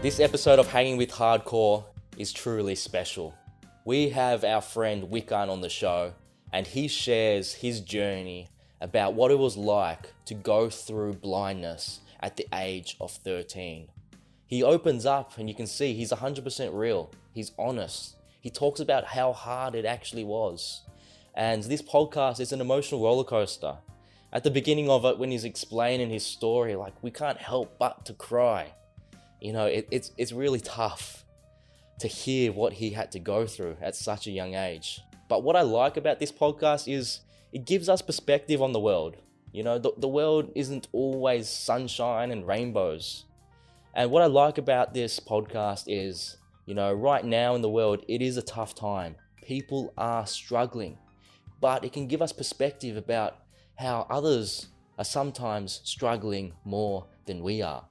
This episode of Hanging with Hardcore is truly special. We have our friend Wikan on the show, and he shares his journey about what it was like to go through blindness at the age of 13. He opens up and you can see he's 100% real. He's honest. He talks about how hard it actually was. And this podcast is an emotional roller coaster. At the beginning of it, when he's explaining his story, like, we can't help but to cry. You know, it's really tough to hear what he had to go through at such a young age. But what I like about this podcast is it gives us perspective on the world. You know, the world isn't always sunshine and rainbows. And what I like about this podcast is, you know, right now in the world, it is a tough time. People are struggling, but it can give us perspective about how others are sometimes struggling more than we are.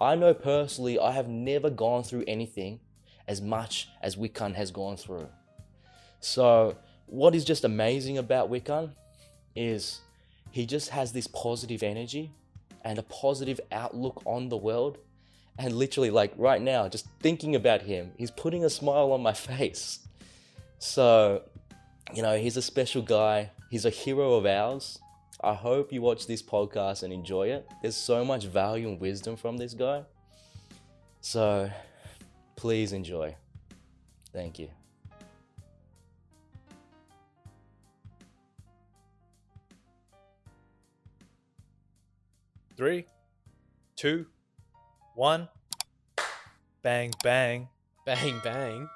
I know personally, I have never gone through anything as much as Wikan has gone through. So what is just amazing about Wikan is he just has this positive energy and a positive outlook on the world. And literally, like right now, just thinking about him, he's putting a smile on my face. So, you know, he's a special guy. He's a hero of ours. I hope you watch this podcast and enjoy it. There's so much value and wisdom from this guy. So, please enjoy. Thank you. Three, two, one. Bang, bang. Bang, bang.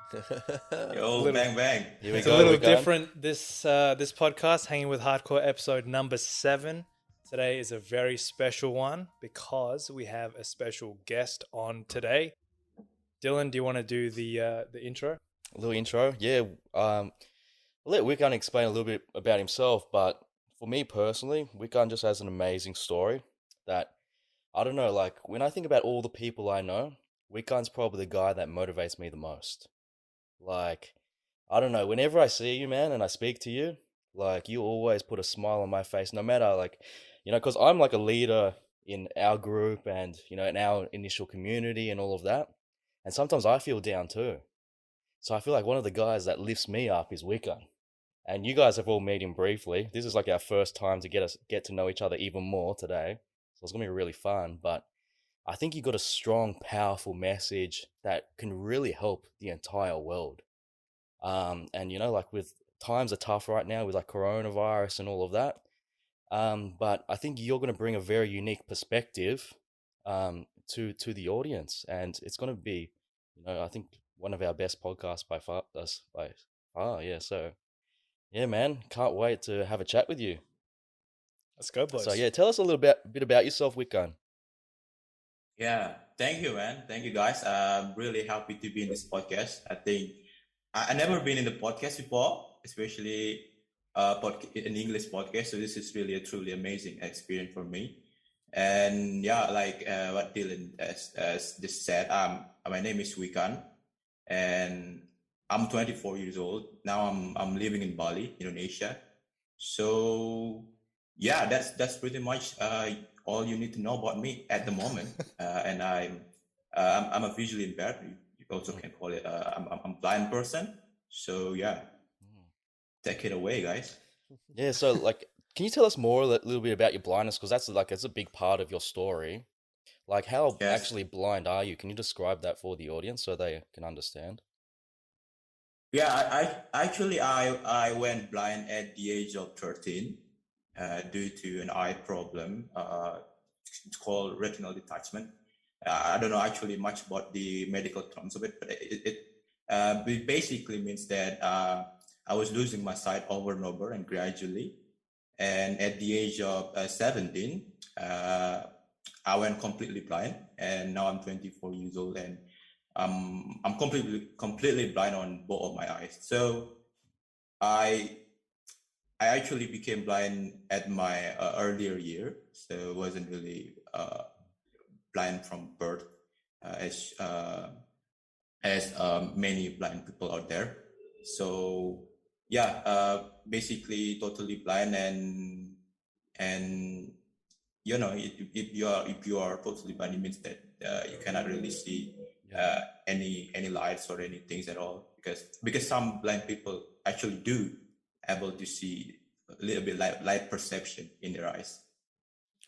Yo, bang, bang. Here we It's go. a little Wikan. different. This podcast, Hanging with Hardcore, episode number 7. Today is a very special one because we have a special guest on today. Dylan, do you want to do the intro? A little intro. Yeah. I'll let Wikan explain a little bit about himself, but for me personally, Wikan just has an amazing story that, I don't know, like when I think about all the people I know, Wikan's probably the guy that motivates me the most. Like, I don't know, whenever I see you, man, and I speak to you, like, you always put a smile on my face, no matter, like, you know, because I'm like a leader in our group and, you know, in our initial community and all of that. And sometimes I feel down too. So I feel like one of the guys that lifts me up is Wikan. And you guys have all met him briefly. This is like our first time to get to know each other even more today. So it's going to be really fun, but I think you got a strong, powerful message that can really help the entire world. And you know, like with times are tough right now with like coronavirus and all of that. But I think you're going to bring a very unique perspective to the audience, and it's going to be, you know, I think one of our best podcasts by far. Yeah. So yeah, man, can't wait to have a chat with you. Let's go, boys. So yeah, tell us a little bit about yourself, Wikan. Yeah, thank you, man. Thank you, guys. I'm really happy to be in this podcast. I think I never been in the podcast before, especially an English podcast. So this is really a truly amazing experience for me. And yeah, like what Dylan has just said, my name is Wikan, and I'm 24 years old now. I'm living in Bali, Indonesia. So yeah, that's pretty much all you need to know about me at the moment. And I'm a visually impaired. You also can call it. I'm a blind person. So yeah, take it away, guys. Yeah, so like, can you tell us more a little bit about your blindness? Because that's a big part of your story. Like, how Yes. actually blind are you? Can you describe that for the audience so they can understand? Yeah, I went blind at the age of 13 due to an eye problem. It's called retinal detachment. I don't know actually much about the medical terms of it, but it basically means that I was losing my sight over and over and gradually. And at the age of 17, I went completely blind, and now I'm 24 years old, and I'm completely blind on both of my eyes. So I actually became blind at my earlier year, so it wasn't really blind from birth, as many blind people out there. So yeah, basically totally blind, and you know, if you are totally blind, it means that you cannot really see any lights or any things at all, because some blind people actually do able to see a little bit light perception in their eyes.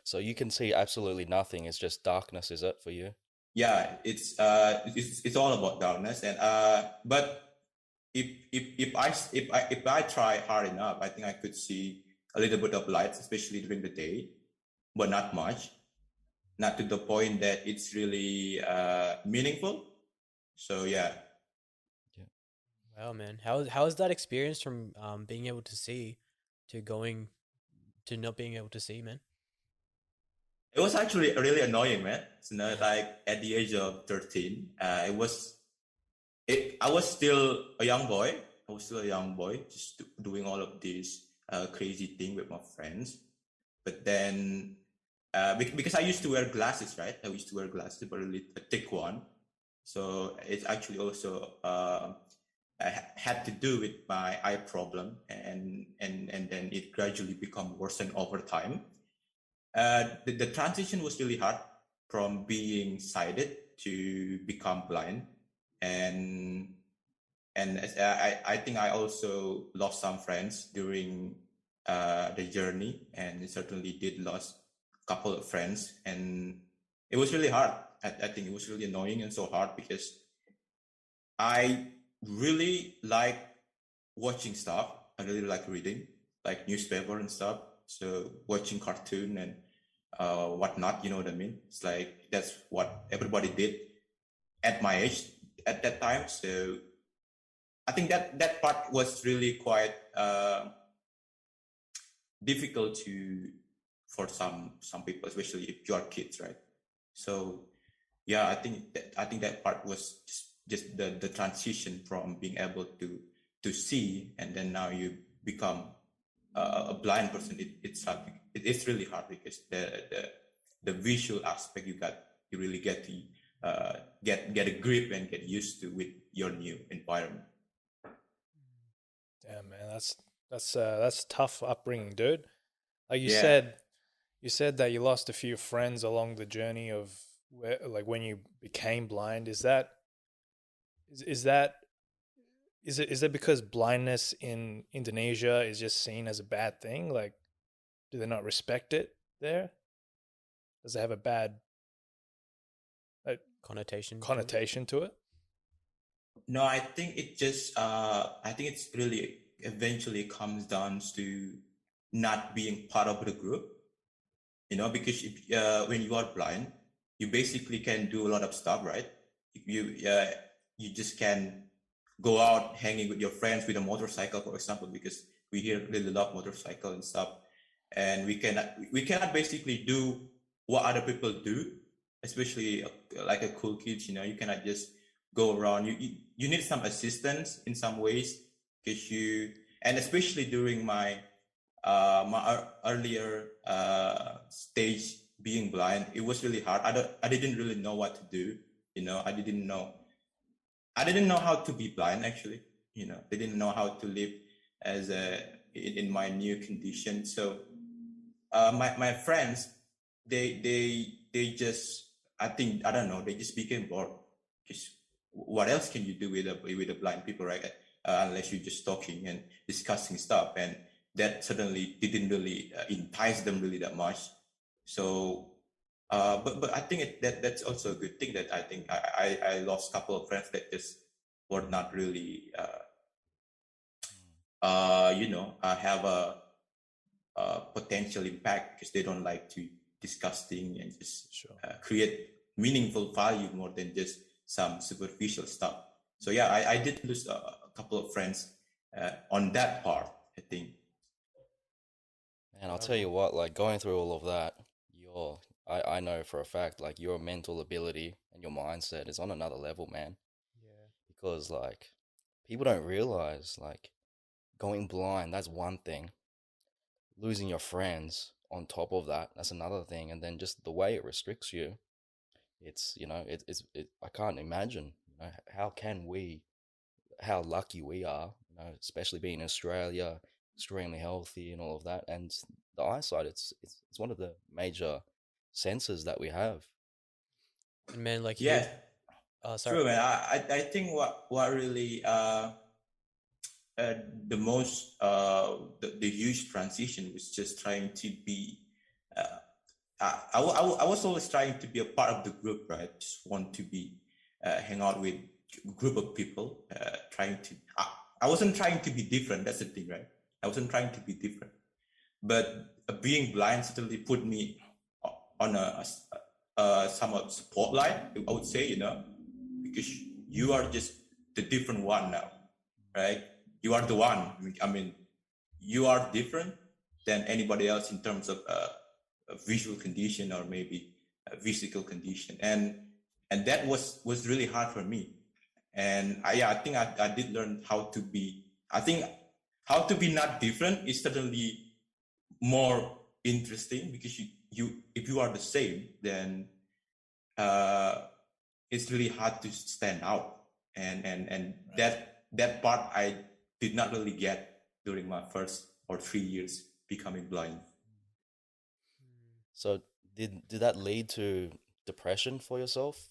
So you can see absolutely nothing. It's just darkness, is it, for you? Yeah, it's all about darkness, and but if I try hard enough, I think I could see a little bit of lights, especially during the day, but not much, not to the point that it's really meaningful. So yeah. Wow, man. How is that experience from being able to see to going to not being able to see, man? It was actually really annoying, man. So, like at the age of 13, I was still a young boy. I was still a young boy, just doing all of this crazy thing with my friends. But then, because I used to wear glasses, right? I used to wear glasses, but a thick one. So it's actually also had to do with my eye problem, and then it gradually become worsened over time. The transition was really hard from being sighted to become blind, and I think I also lost some friends during the journey, and certainly did lost a couple of friends, and it was really hard. I think it was really annoying and so hard because I really like watching stuff. I really like reading, like newspaper and stuff. So watching cartoon and whatnot, you know what I mean? It's like that's what everybody did at my age at that time. So I think that part was really quite difficult for some people, especially if you are kids, right? So yeah, I think that part was just the transition from being able to see, and then now you become a blind person. It's really hard because the visual aspect you really get to get a grip and get used to with your new environment. Damn, man, that's tough upbringing, dude. Like Yeah. you said that you lost a few friends along the journey of like when you became blind. Is it because blindness in Indonesia is just seen as a bad thing? Like, do they not respect it there? Does it have a bad Connotation. connotation to it? No, I think I think it's really eventually comes down to not being part of the group, because when you are blind, you basically can do a lot of stuff, right? You just can go out hanging with your friends with a motorcycle, for example, because we here really love motorcycle and stuff, and we cannot basically do what other people do, especially like a cool kids. You cannot just go around. You need some assistance in some ways, because and especially during my earlier stage being blind, it was really hard. I didn't really know what to do. I didn't know how to be blind, actually. I didn't know how to live in my new condition. So my friends, they just, I think, I don't know, they just became bored. Because what else can you do with a blind people, right? Unless you're just talking and discussing stuff, and that suddenly didn't really entice them really that much. So but I think that's also a good thing, that I think I lost a couple of friends that just were not really have a potential impact, because they don't like to discuss things and just Sure. create meaningful value more than just some superficial stuff. So yeah, I did lose a couple of friends on that part, I think. And I'll tell you what, like going through all of that, I know for a fact, like your mental ability and your mindset is on another level, man. Yeah. Because like people don't realize, like, going blind, that's one thing. Losing your friends on top of that, that's another thing. And then just the way it restricts you, I can't imagine, how lucky we are, especially being in Australia, extremely healthy and all of that. And the eyesight, it's one of the major senses that we have. And man, like Yeah. Sorry. True, man. I think what really the most the huge transition was just trying to be. I was always trying to be a part of the group, right? Just want to be hang out with a group of people. Trying to. I wasn't trying to be different. That's the thing, right? I wasn't trying to be different, but being blind certainly put me on a somewhat spotlight. I would say, because you are just the different one now, right? You are the one. I mean, you are different than anybody else in terms of a visual condition or maybe a physical condition, and that was really hard for me. And I think I did learn how to be. I think how to be not different is certainly more interesting, because you if you are the same, then it's really hard to stand out, and right. that part I did not really get during my first or 3 years becoming blind. So did that lead to depression for yourself?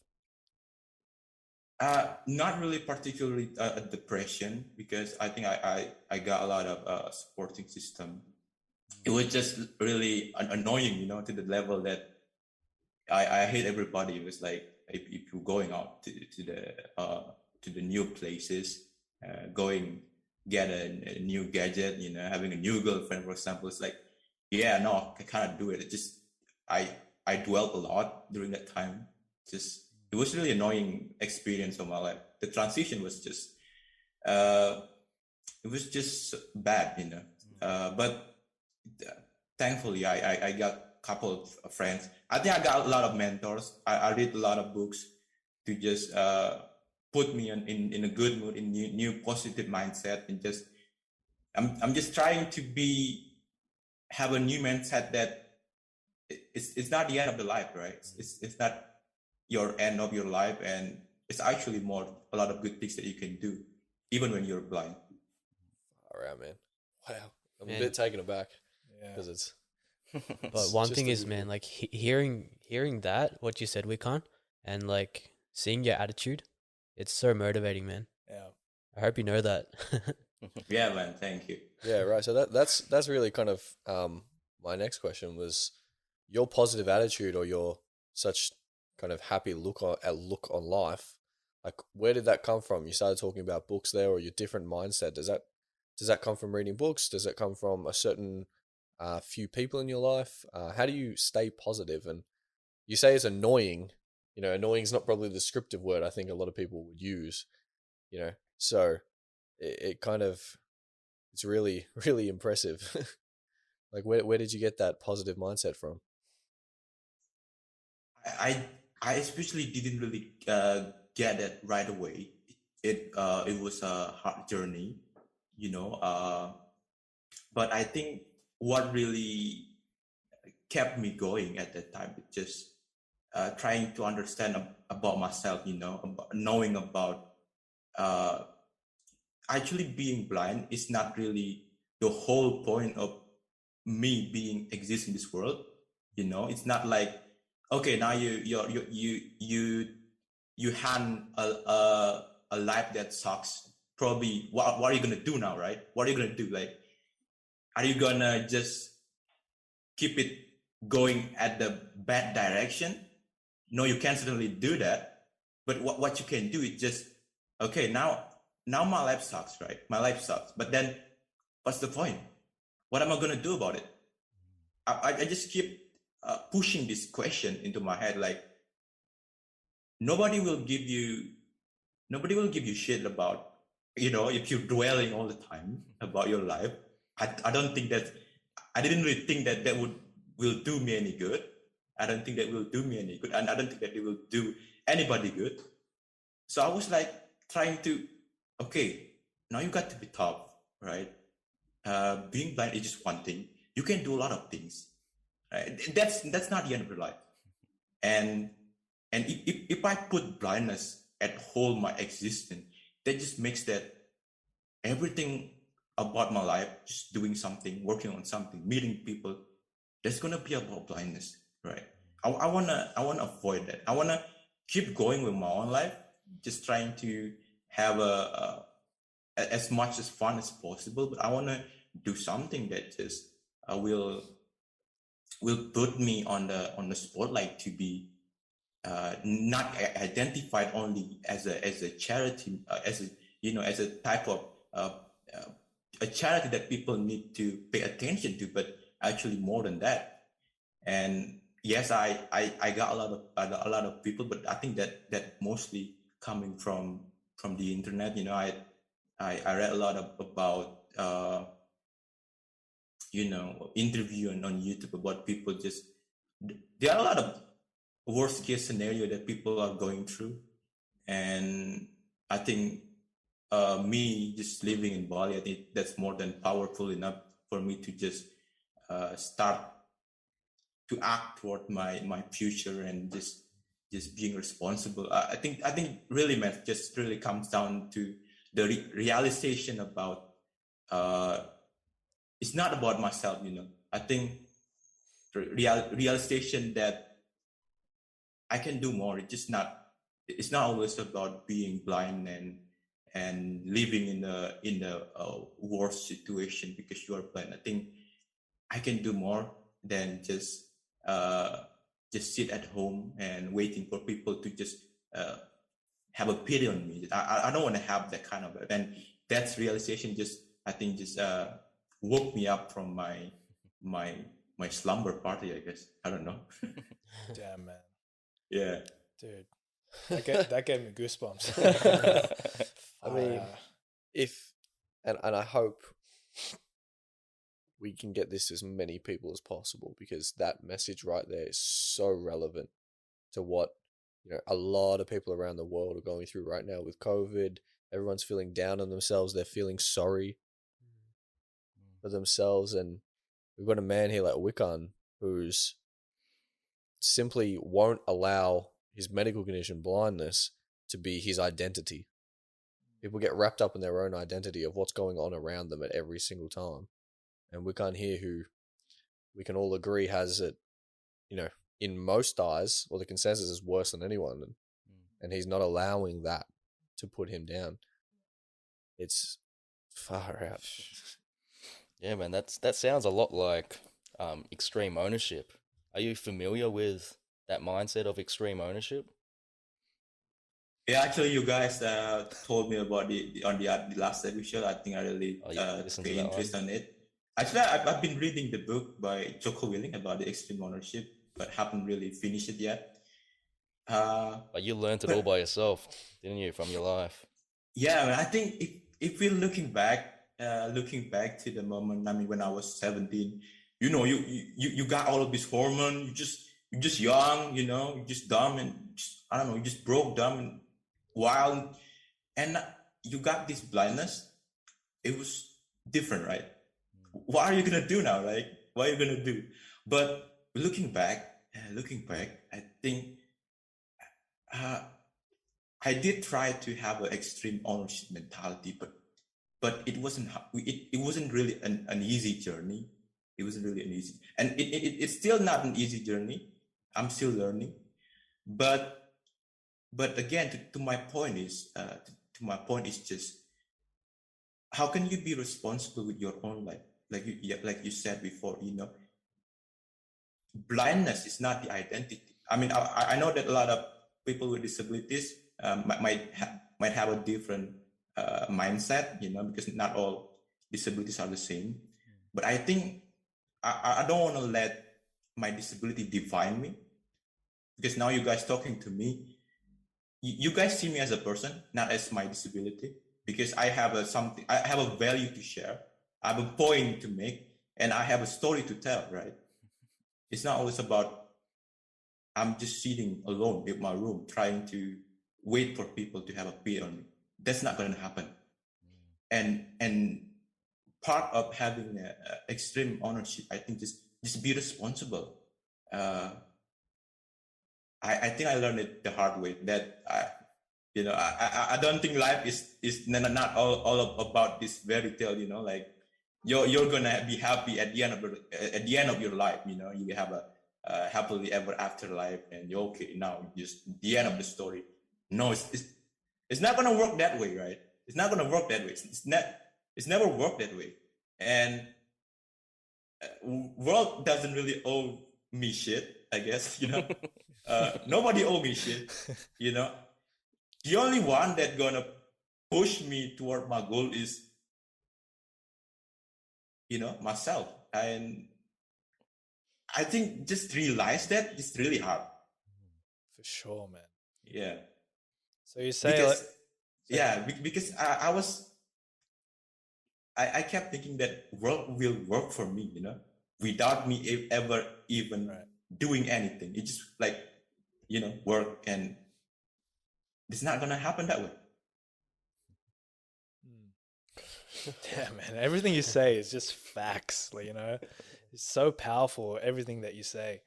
Not really particularly a depression, because I think I got a lot of supporting system. It was just really annoying, to the level that I hate everybody. It was like, if you're going out to the new places, going get a new gadget, having a new girlfriend, for example, it's like, yeah, no, I cannot do it. It just I dwelt a lot during that time. It was really annoying experience of my life. The transition was just it was just bad, but thankfully I got a couple of friends. I think I got a lot of mentors. I read a lot of books to just put me in a good mood, in new positive mindset, and just I'm just trying to have a new mindset that it's not the end of the life, right? It's not your end of your life, and it's actually a lot of good things that you can do even when you're blind. All right, man. Wow, I'm a bit taken aback because it's. But one thing is, man, like hearing that what you said, Wikan, and like seeing your attitude, it's so motivating, man. Yeah, I hope you know that. Yeah, man. Thank you. Yeah, right. So that's really kind of my next question was your positive attitude, or your such kind of happy look on life. Like, where did that come from? You started talking about books there, or your different mindset. Does that come from reading books? Does it come from a certain few people in your life? How do you stay positive? And you say it's annoying. Annoying is not probably the descriptive word I think a lot of people would use. So it kind of, it's really, really impressive. Like, where did you get that positive mindset from? I especially didn't really get it right away. It was a hard journey, but I think what really kept me going at that time is just trying to understand about myself, knowing about actually being blind is not really the whole point of me being exist in this world. It's not like, okay, now you hand a life that sucks. Probably what are you gonna do now, right? What are you gonna do? Like, are you gonna just keep it going at the bad direction? No, you can't certainly do that. But what you can do is just, okay, now my life sucks, right? My life sucks. But then what's the point? What am I gonna do about it? I just keep pushing this question into my head, like, nobody will give you shit about, if you're dwelling all the time about your life. I don't think that, I didn't really think that will do me any good. I don't think that will do me any good, and I don't think that it will do anybody good. So I was like trying to, okay, now you got to be tough, right? Being blind is just one thing. You can do a lot of things. Right? That's not the end of your life. And if I put blindness at whole my existence, that just makes that everything about my life, just doing something, working on something, meeting people, that's gonna be about blindness, right? I wanna avoid that. I wanna keep going with my own life, just trying to have as much as fun as possible, but I want to do something that just will put me on the spotlight to be not identified only as a charity, as a type of a charity that people need to pay attention to, but actually more than that. And yes, I got a lot of people, but I think that mostly coming from the internet. I read a lot about interview on YouTube about people just, there are a lot of worst case scenario that people are going through. And I think me just living in Bali, I think that's more than powerful enough for me to just start to act toward my future and just being responsible. I think really, man, just really comes down to the realization about it's not about myself, I think realization that I can do more. It's not always about being blind and living in the worst situation because you are blind. I think I can do more than just sit at home and waiting for people to just have a pity on me. I don't want to have that kind of, and that's realization I think woke me up from my slumber party, I guess. I don't know. Damn, man. Yeah. Dude, that gave me goosebumps. I mean, and I hope we can get this to as many people as possible, because that message right there is so relevant to what a lot of people around the world are going through right now with COVID. Everyone's feeling down on themselves. They're feeling sorry for themselves, and we've got a man here like Wikan who's simply won't allow his medical condition, blindness, to be his identity. People get wrapped up in their own identity of what's going on around them at every single time. And Wikan here, who we can all agree has it, in most eyes, or the consensus is worse than anyone, and he's not allowing that to put him down. It's far out. Yeah, man, that sounds a lot like extreme ownership. Are you familiar with that mindset of extreme ownership? Yeah, actually, you guys told me about on the last episode. I think I really took interest on it. Actually, I've been reading the book by Jocko Willing about the extreme ownership, but haven't really finished it yet. But you learned it all by yourself, didn't you, from your life? Yeah, I think if we're looking back to the moment, I mean, when I was 17, you got all of this hormone, you're just young, you're just dumb and I don't know, you just broke, dumb and wild, and you got this blindness. It was different, right? What are you gonna do now, right? What are you gonna do? But looking back, I think I did try to have an extreme ownership mentality, but it wasn't really an easy journey. It wasn't really an easy, and it's still not an easy journey. I'm still learning, but again, to my point is just how can you be responsible with your own life? Like you said before, blindness is not the identity. I mean, I know that a lot of people with disabilities might have a different mindset, because not all disabilities are the same. But I think I don't want to let my disability define me, because now you guys talking to me, you guys see me as a person, not as my disability, because I have a value to share, I have a point to make, and I have a story to tell, right? It's not always about I'm just sitting alone in my room trying to wait for people to have a pity on me. That's not going to happen. And part of having extreme ownership, I think, just be responsible. I think I learned it the hard way, that I don't think life is not all about this fairy tale, like you're gonna be happy at the end of your life, you have a happily ever after life and you're okay now, just the end of the story. No, It's not gonna work that way, right? It's not gonna work that way. It's never worked that way. And world doesn't really owe me shit, I guess, nobody owe me shit, you know. The only one that gonna push me toward my goal is, myself. And I think just realize that it's really hard. For sure, man. Yeah. So you say Because because I kept thinking that work will work for me, without me ever even doing anything. It's just like, work, and it's not gonna happen that way. Yeah, man. Everything you say is just facts. Like, it's so powerful, everything that you say.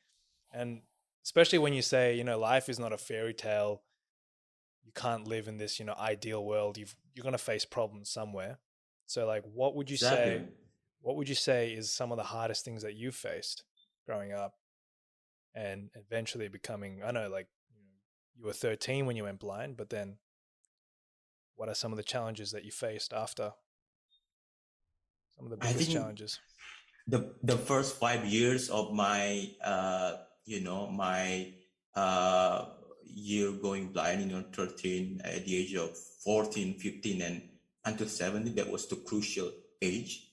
And especially when you say, life is not a fairy tale. You can't live in this, ideal world. You're going to face problems somewhere. So like, what would you say is some of the hardest things that you faced growing up and eventually becoming, I know, like, you were 13 when you went blind, but then what are some of the challenges that you faced after? Some of the biggest challenges. The first 5 years of my year going blind, 13, at the age of 14, 15, and until 17, that was the crucial age.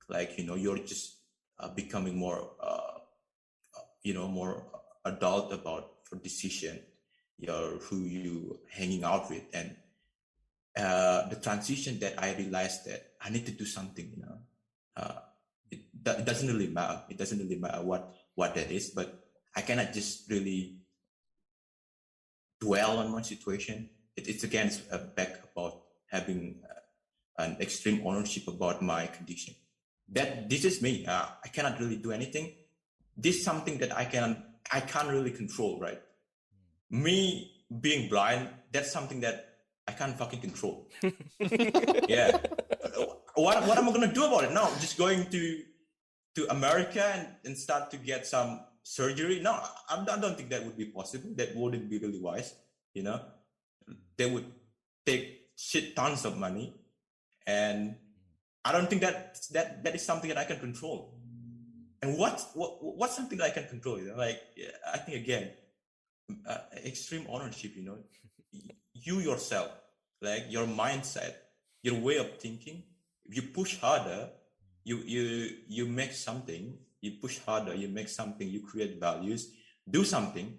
Like, you're just becoming more more adult about your decision, who you hanging out with. And the transition that I realized that I need to do something, it doesn't really matter. It doesn't really matter what that is, but I cannot just really dwell on one situation. It's again back about having an extreme ownership about my condition. That this is me. I cannot really do anything. This is something that I can't really control, right? Me being blind, that's something that I can't fucking control. Yeah. What am I gonna do about it? No, I'm just going to America and start to get some surgery. No, I don't think that would be possible. That wouldn't be really wise. They would take shit tons of money, and I don't think that is something that I can control. And what's something that I can control? Like, I think again, extreme ownership. You yourself, like your mindset, your way of thinking. If you push harder, you make something. You push harder, you make something. You create values. Do something.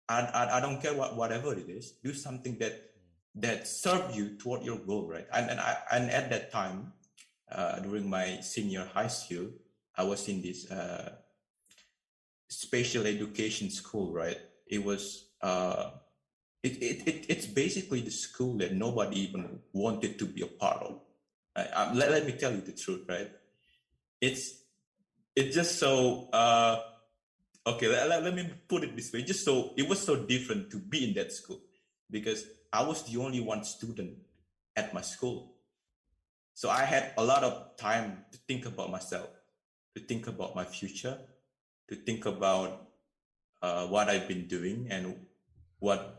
I don't care whatever it is. Do something that serve you toward your goal, right? And at that time, during my senior high school, I was in this special education school, right? It was it's basically the school that nobody even wanted to be a part of. Let me tell you the truth, right? It's just so okay. Let me put it this way. It was so different to be in that school because I was the only one student at my school. So I had a lot of time to think about myself, to think about my future, to think about what I've been doing and what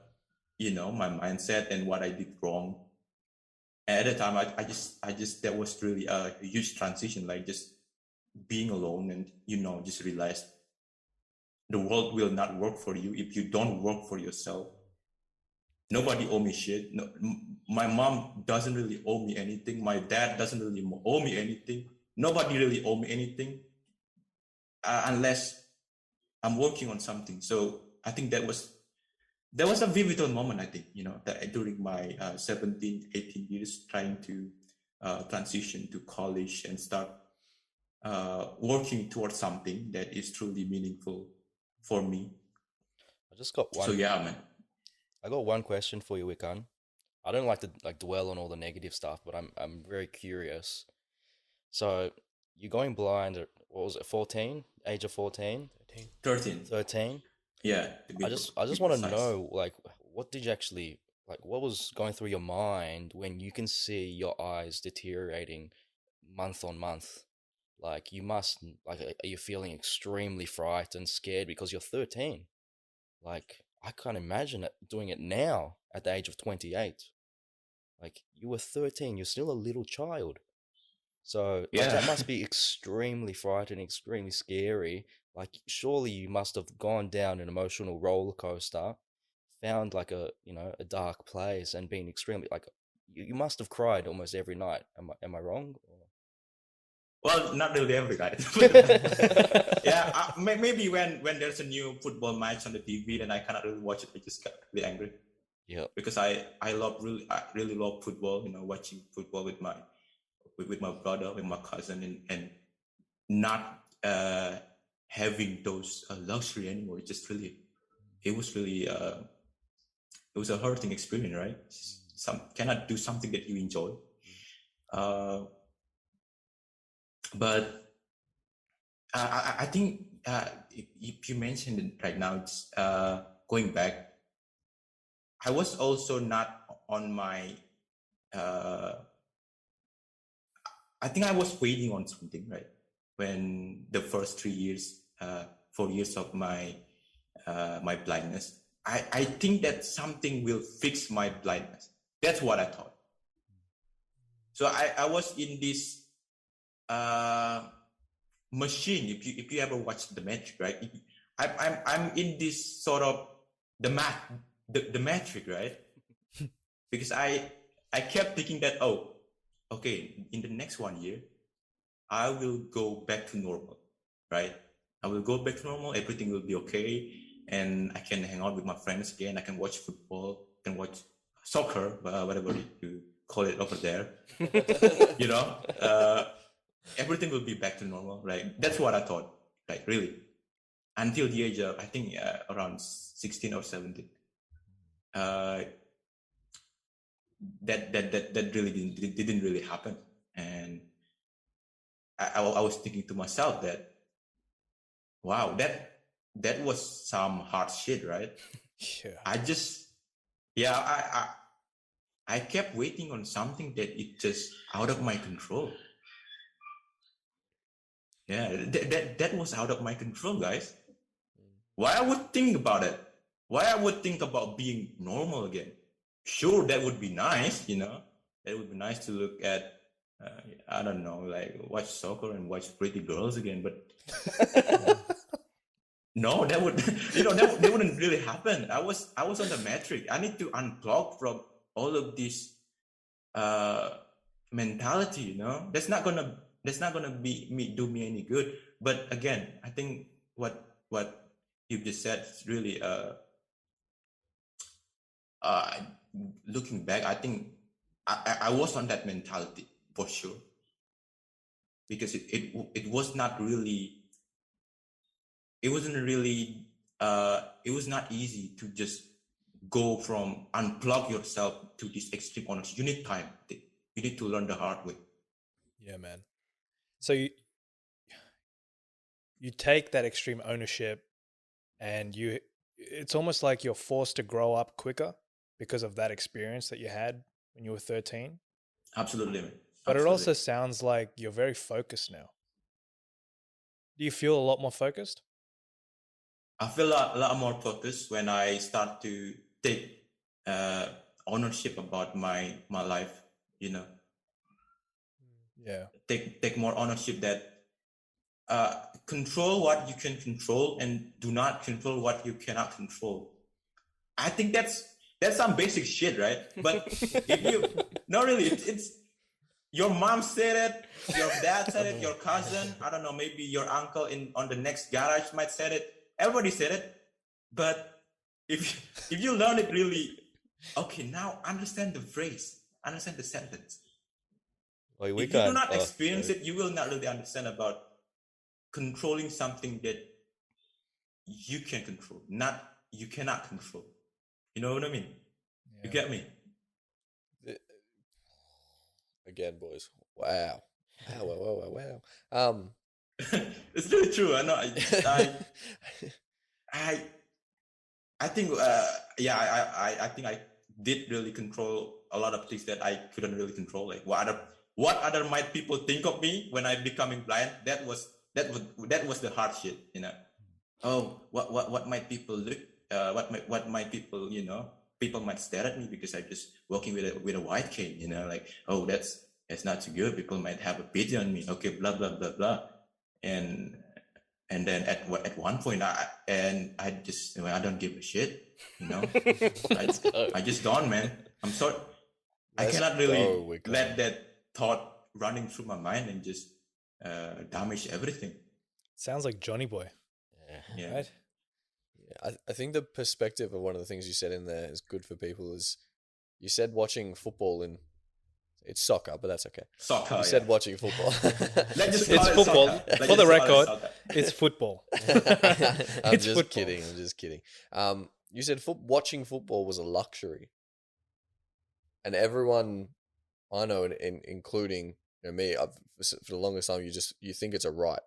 my mindset and what I did wrong. And at the time, I just that was really a huge transition, like just being alone and just realized the world will not work for you if you don't work for yourself. Nobody owe me shit. No, my mom doesn't really owe me anything. My dad doesn't really owe me anything. Nobody really owe me anything unless I'm working on something. So I think there was a pivotal moment, I think, that during my 17, 18 years trying to transition to college and start working towards something that is truly meaningful for me. I just got one. So yeah, man. I got one question for you, Wikan. I don't like to dwell on all the negative stuff, but I'm very curious. So you're going blind at, what was it, 14? Age of 14? 13. 13? Yeah. I just want to know, like, what did you actually, like, what was going through your mind when you can see your eyes deteriorating month on month? Like, you must, like, are you feeling extremely frightened, scared because you're 13? Like, I can't imagine doing it now at the age of 28. Like, you were 13, you're still a little child. So like, Yeah. that must be extremely frightening, extremely scary. Like, surely you must have gone down an emotional roller coaster, found like a a dark place, and been extremely like you must have cried almost every night. Am I wrong? Well, not really every night. Yeah, maybe when there's a new football match on the TV, then I cannot really watch it. I just get really angry. Yeah. Because I really love football. Watching football with my brother, with my cousin, and not having those luxury anymore. It was a hurting experience, right? Cannot do something that you enjoy. But I think if you mentioned it right now, it's going back. I was also not on my. I think I was waiting on something, right? When the first 4 years of my my blindness, I think that something will fix my blindness. That's what I thought. So I was in this machine. If you ever watch The Matrix, right? I'm in this sort of the Matrix, right? Because I kept thinking that, oh, okay, in the next 1 year, I will go back to normal, right? I will go back to normal. Everything will be okay, and I can hang out with my friends again. I can watch football, I can watch soccer, whatever you call it over there. Everything will be back to normal, right? That's what I thought, like really, until the age of I think around 16 or 17. That really didn't really happen, and I was thinking to myself that, wow, that was some hard shit, right? Yeah. I kept waiting on something that it just out of my control. Yeah, that was out of my control, guys. Why I would think about it? Why I would think about being normal again? Sure, that would be nice, That would be nice to look at, I don't know, like watch soccer and watch pretty girls again. But no, that would, that wouldn't really happen. I was on the metric. I need to unplug from all of this mentality. That's not gonna do me any good. But again, I think what you just said is really looking back, I think I was on that mentality for sure, because it was not really, it wasn't really it was not easy to just go from unplug yourself to this extreme ownership. You need time. You need to learn the hard way. Yeah, man. So you take that extreme ownership, and it's almost like you're forced to grow up quicker because of that experience that you had when you were 13. Absolutely, man. But Absolutely. it also sounds like you're very focused now. Do you feel a lot more focused? I feel a lot more focused when I start to take ownership about my life. Yeah. Take more ownership, that control what you can control and do not control what you cannot control. I think that's some basic shit, right? But if you, not really, it's your mom said it, your dad said it, your cousin, I don't know, maybe your uncle on the next garage might said it. Everybody said it. But if you learn it really, okay, now understand the phrase, understand the sentence. Like, if you do not experience it, you will not really understand about controlling something that you can control, not you cannot control. You know what I mean? Yeah. You get me? Again, boys. Wow. It's really true. I know. I think. I think I did really control a lot of things that I couldn't really control. Like what other might people think of me when I becoming blind? That was the hard shit. Oh, what might people look? What might people people might stare at me because I'm just walking with a white cane, like, oh, that's not too good. People might have a pity on me. Okay, blah blah blah blah, and then at one point I just, I don't give a shit, Let's go. I just gone, man. I'm sorry. I Let's cannot go, really Wikan. let that thought running through my mind and just damage everything. Sounds like Johnny Boy, Yeah. right? Yeah, I think the perspective of one of the things you said in there is good for people. Is you said watching football and it's soccer, but that's okay. Soccer. You said watching football. Let's just It's call it football. soccer. Let's For the just call it record, soccer. it's football. I'm It's just football. kidding. I'm just kidding. You said watching football was a luxury, and everyone I know, including me, for the longest time, you think it's a right.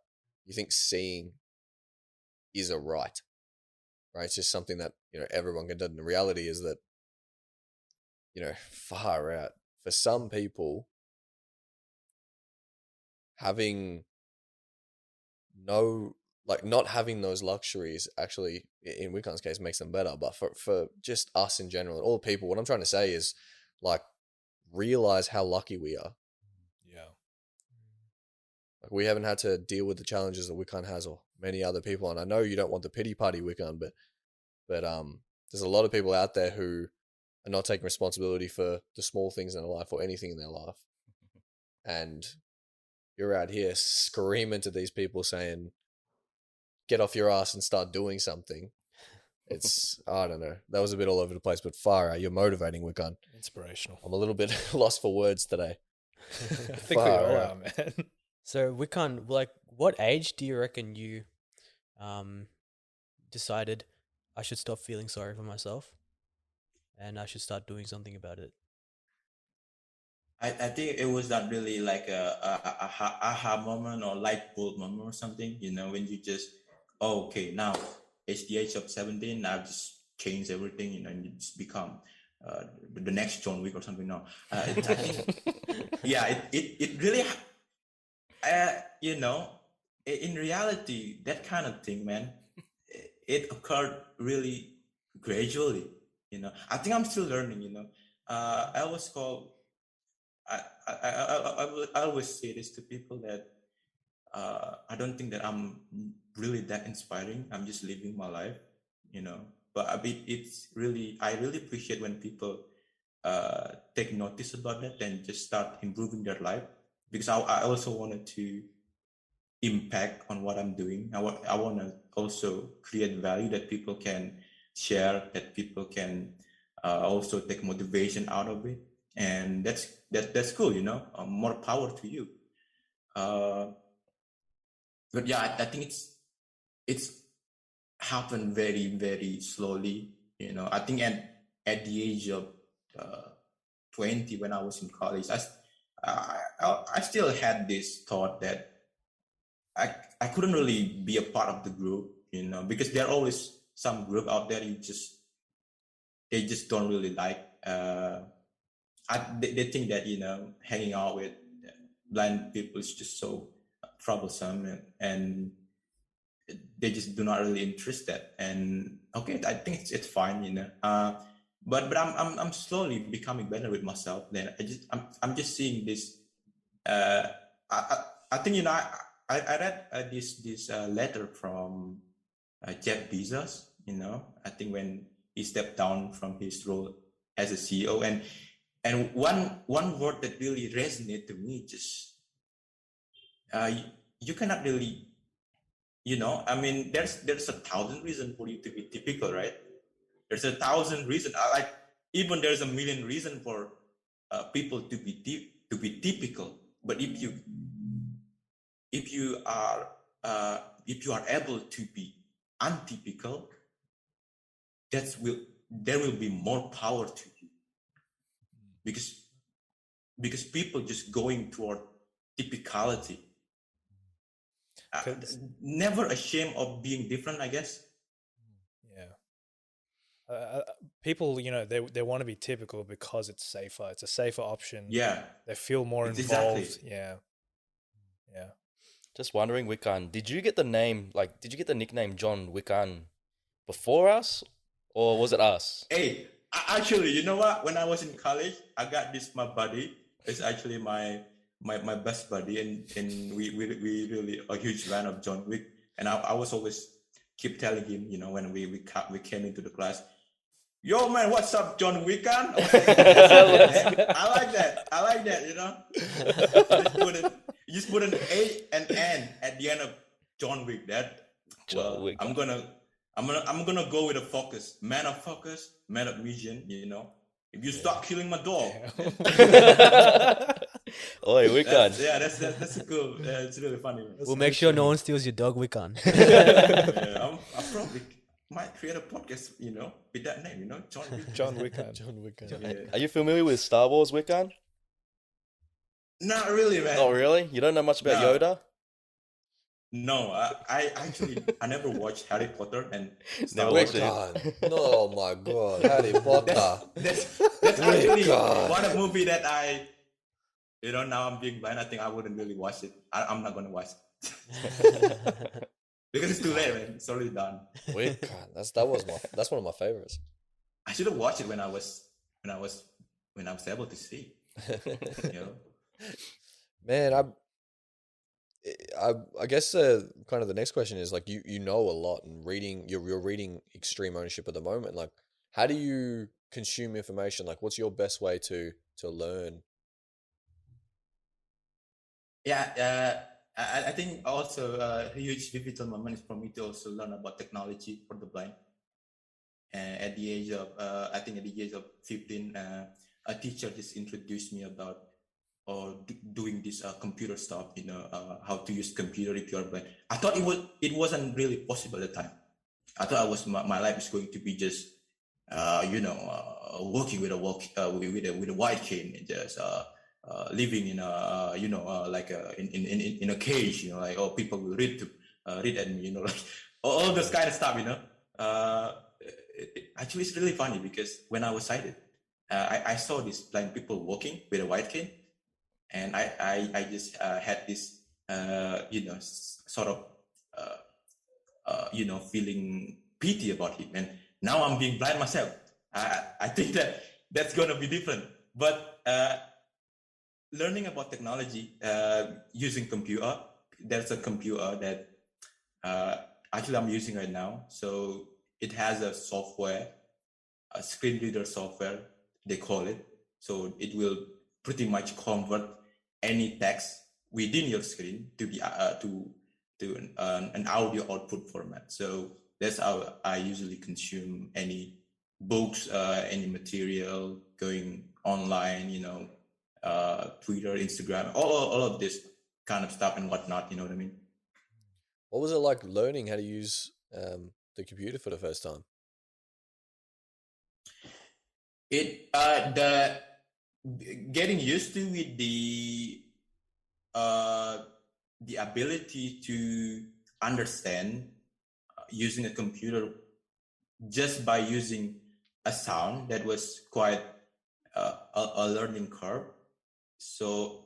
You think seeing is a right. It's just something that everyone can do. And the reality is that far out for some people, having not having those luxuries actually, in Wikan's case, makes them better. But for just us in general, and all people, what I'm trying to say is, like, realize how lucky we are. Yeah. Like, we haven't had to deal with the challenges that Wikan has, or many other people. And I know you don't want the pity party, Wikan, but there's a lot of people out there who are not taking responsibility for the small things in their life or anything in their life. And you're out here screaming to these people saying, get off your ass and start doing something. It's, I don't know. That was a bit all over the place, but far out. You're motivating, Wikan. Inspirational. I'm a little bit lost for words today. I think we Far all out. are, man. So Wikan, like, what age do you reckon you decided I should stop feeling sorry for myself and I should start doing something about it? I think it was not really like a aha moment or light bulb moment or something, when you just, oh, okay, now at the age of 17, I've just changed everything, and you just become the next John Wick or something. No, I think, yeah, it really, in reality, that kind of thing, man, it occurred really gradually. I think I'm still learning. I always call. I always say this to people that I don't think that I'm really that inspiring. I'm just living my life, But it's really, I really appreciate when people take notice about that and just start improving their life, because I also wanted to impact on what I'm doing. I want to also create value that people can share, that people can also take motivation out of it, and that's cool. More power to you. But yeah, I think it's happened very, very slowly. I think at the age of 20, when I was in college, I still had this thought that I couldn't really be a part of the group, because there are always some group out there they just don't really like. They think that hanging out with blind people is just so troublesome, and they just do not really interested. And okay, I think it's fine, but I'm slowly becoming better with myself. Then I'm just seeing this. I think I read this letter from Jeff Bezos. I think when he stepped down from his role as a CEO, and one word that really resonated to me, just you cannot really, I mean, there's 1,000 reasons for you to be typical, right? There's 1,000 reasons. Like, even there's 1,000,000 reasons for people to be typical. But if you are able to be untypical, there will be more power to you, because people just going toward typicality. Never ashamed of being different, I guess. Yeah. People, they want to be typical because it's safer. It's a safer option. Yeah. They feel more involved. Exactly. Yeah. Yeah. Just wondering, Wikan, did you get the nickname John Wikan before us, or was it us? Hey, Actually, you know what? When I was in college, I got this my buddy. It's actually my best buddy, and we really a huge fan of John Wick. And I was always keep telling him, you know, when we came into the class, yo man, what's up, John Wikan? I like that. I like that. You know, you just put an A and N at the end of John Wick. John Wick. I'm gonna go with a focus, man of mission. You know, if you stop killing my dog, Oi, Wikan. that's cool. It's really funny. We'll make sure no one steals your dog, Wikan. I probably might create a podcast, you know, with that name, you know, John Wick. John Wikan. John Wick. Yeah. Are you familiar with Star Wars, Wikan? Not really, man. Oh, really? You don't know much about No. Yoda? No, I actually I never watched Harry Potter and Star Never Wars. watched it. Wikan. Oh my god, Harry Potter. That's actually God. one movie that you know, now I'm being blind. I think I wouldn't really watch it. I'm not gonna watch it because it's too late, man. It's already done. Wikan. That's one of my favorites. I should have watched it when I was able to see. You know. Man, I guess kind of the next question is like you know a lot and you're reading extreme ownership at the moment. Like, how do you consume information? Like, what's your best way to learn? Yeah, I think also a huge pivotal moment is for me to also learn about technology for the blind. At the age of, I think at the age of 15, a teacher just introduced me about doing this computer stuff, you know, how to use computer if you're blind. I thought it wasn't really possible at the time. I thought my life is going to be just, you know, working with a white cane and just living in a you know like in a cage, you know, like people will read at me, you know, like all this kind of stuff, you know. Actually, it's really funny because when I was sighted, I saw these blind people walking with a white cane, and I just had this you know sort of you know feeling pity about him, and now I'm being blind myself. I think that's gonna be different, but learning about technology using computer. There's a computer that actually I'm using right now. So it has a software, a screen reader software, they call it. So it will pretty much convert any text within your screen to be to an audio output format. So that's how I usually consume any books, any material going online, you know, Twitter, Instagram, all of this kind of stuff and whatnot. You know what I mean? What was it like learning how to use the computer for the first time? The getting used to with the ability to understand using a computer just by using a sound, that was quite a learning curve. So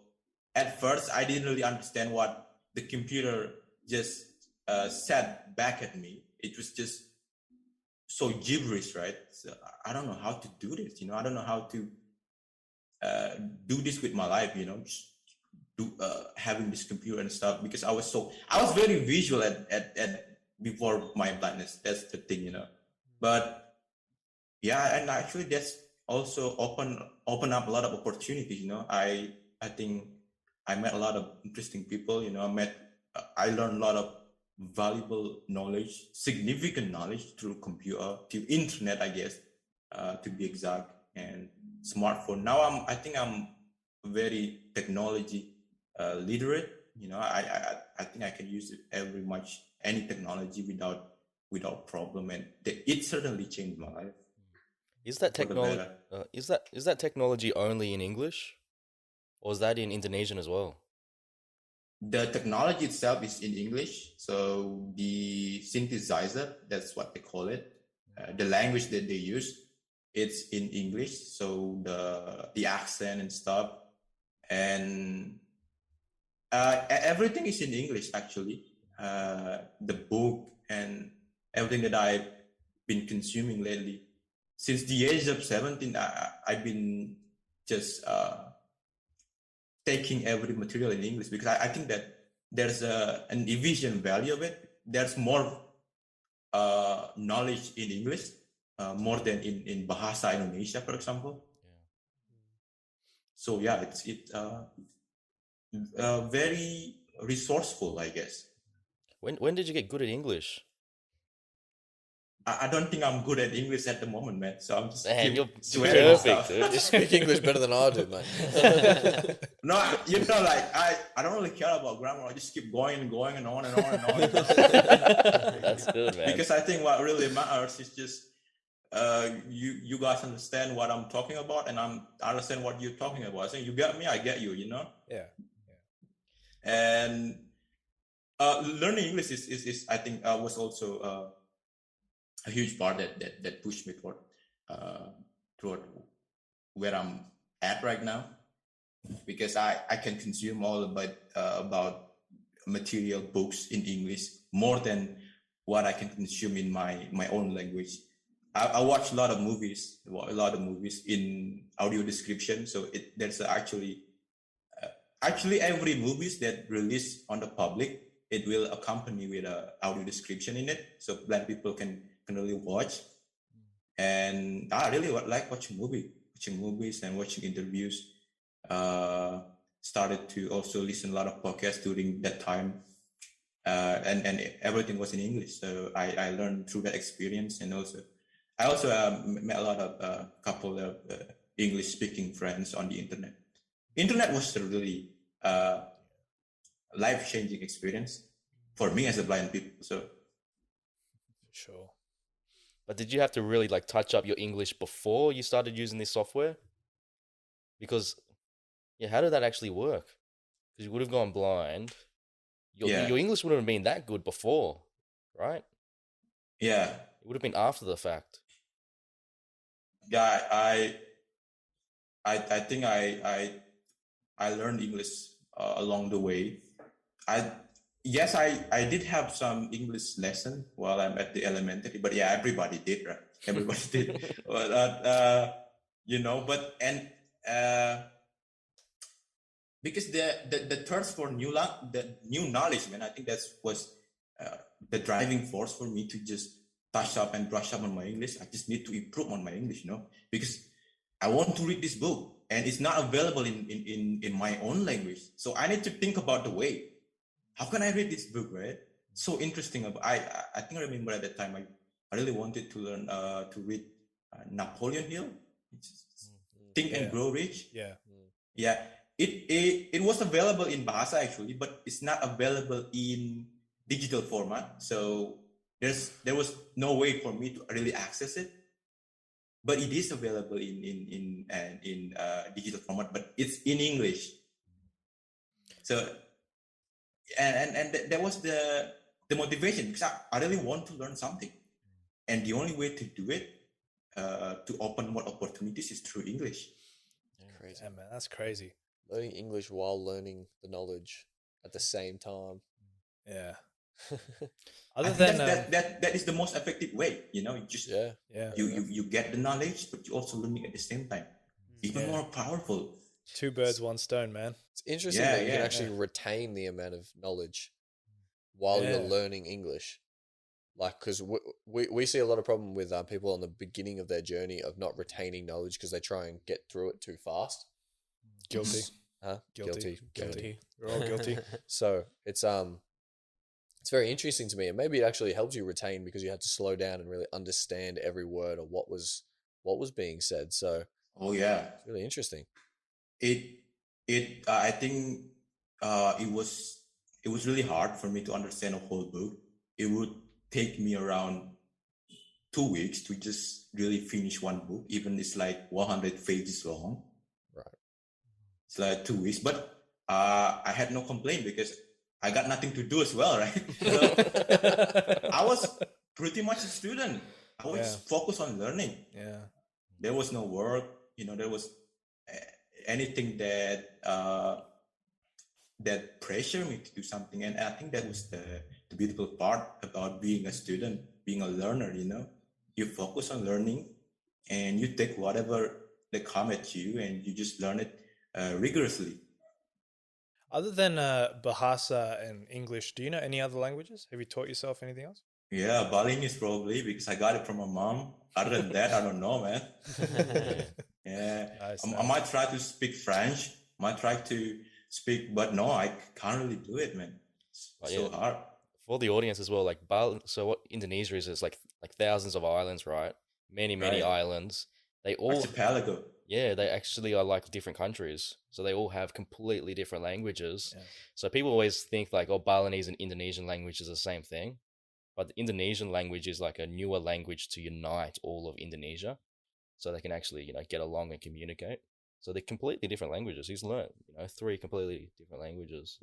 at first I didn't really understand what the computer just said back at me. It was just so gibberish, right? So I don't know how to do this, you know. I don't know how to do this with my life, you know, just having this computer and stuff, because I was very visual at before my blindness. That's the thing, you know. But yeah, and actually that's also open up a lot of opportunities, you know. I think I met a lot of interesting people, you know. I learned a lot of valuable knowledge, significant knowledge through computer, through internet, I guess, to be exact, and smartphone. Now I think I'm very technology literate. You know, I think I can use any technology without problem, and it certainly changed my life. Is that For the technology? better. Is that technology only in English, or is that in Indonesian as well? The technology itself is in English, so the synthesizer, that's what they call it, the language that they use, it's in English. So the accent and stuff, and everything is in English actually. The book and everything that I've been consuming lately since the age of 17, I've been just taking every material in English because I think that there's an division value of it. There's more knowledge in English, more than in Bahasa Indonesia, for example. So yeah, it's very resourceful, I guess. When did you get good at English? I don't think I'm good at English at the moment, man. So I'm just Man, you're swearing perfect, stuff. dude. You speak English better than I do, mate. No, you know, like I don't really care about grammar. I just keep going and going and on and on and on. That's good, man. Because I think what really matters is just you guys understand what I'm talking about, and I understand what you're talking about. I think you get me, I get you. You know. Yeah. And learning English is I think was also a huge part that pushed me toward where I'm at right now, because I can consume all about material books in English more than what I can consume in my own language. I watch a lot of movies in audio description. So there's actually every movies that release on the public, it will accompany with a audio description in it, so blind people can really watch. And I really like watching movies and watching interviews. Started to also listen a lot of podcasts during that time, and everything was in English. So I learned through that experience, and I also met a lot of couple of English speaking friends on the internet. Internet was a really life-changing experience for me as a blind people. So Sure. But did you have to really like touch up your English before you started using this software? Because yeah, how did that actually work? Because you would have gone blind. Your English wouldn't have been that good before, right? Yeah. It would have been after the fact. Yeah, I think I learned English along the way. I did have some English lesson while I'm at the elementary, but yeah, everybody did, right? Everybody did. But because the thirst for new knowledge, man, I think that was the driving force for me to just touch up and brush up on my English. I just need to improve on my English, because I want to read this book and it's not available in my own language. So I need to think about the way. How can I read this book, right? So interesting. I think I remember at that time I really wanted to learn to read Napoleon Hill, Think and Grow Rich. Yeah. Yeah. It was available in Bahasa actually, but it's not available in digital format. So there was no way for me to really access it. But it is available in digital format, but it's in English. So and that was the motivation, because I really want to learn something, and the only way to do it, to open more opportunities, is through English. Crazy. Yeah, man, that's crazy. Learning English while learning the knowledge at the same time. Yeah. Other than that is the most effective way. You just you get the knowledge, but you also learning at the same time. Even more powerful. Two birds, one stone, man. It's interesting that you can actually retain the amount of knowledge while you're learning English. Like, because we see a lot of problem with people on the beginning of their journey of not retaining knowledge because they try and get through it too fast. Guilty. Guilty. We're all guilty. So it's very interesting to me, and maybe it actually helps you retain because you had to slow down and really understand every word of what was being said. So it's really interesting. I think it was really hard for me to understand a whole book. It would take me around 2 weeks to just really finish one book, even it's like 100 pages long. Right. It's like 2 weeks, but I had no complaint because I got nothing to do as well, right? So I was pretty much a student. I was focused on learning. Yeah. There was no work, there was anything that pressure me to do something. And I think that was the beautiful part about being a student, being a learner. You focus on learning, and you take whatever they come at you, and you just learn it rigorously. Other than Bahasa and English, do you know any other languages? Have you taught yourself anything else? Yeah, Balinese probably because I got it from my mom. Other than that, I don't know, man. Yeah, Nice, I nice. might try to speak French. Might try to speak, but no, I can't really do it, man. It's But so yeah, hard. for the audience as well, like Bali, so what Indonesia is like thousands of islands, right? Many Right. islands. They all, Archipelago. yeah, they actually are like different countries. So they all have completely different languages. Yeah. So people always think like, oh, Balinese and Indonesian language is the same thing. But the Indonesian language is like a newer language to unite all of Indonesia. So they can actually, get along and communicate. So they're completely different languages. He's learned, 3 completely different languages.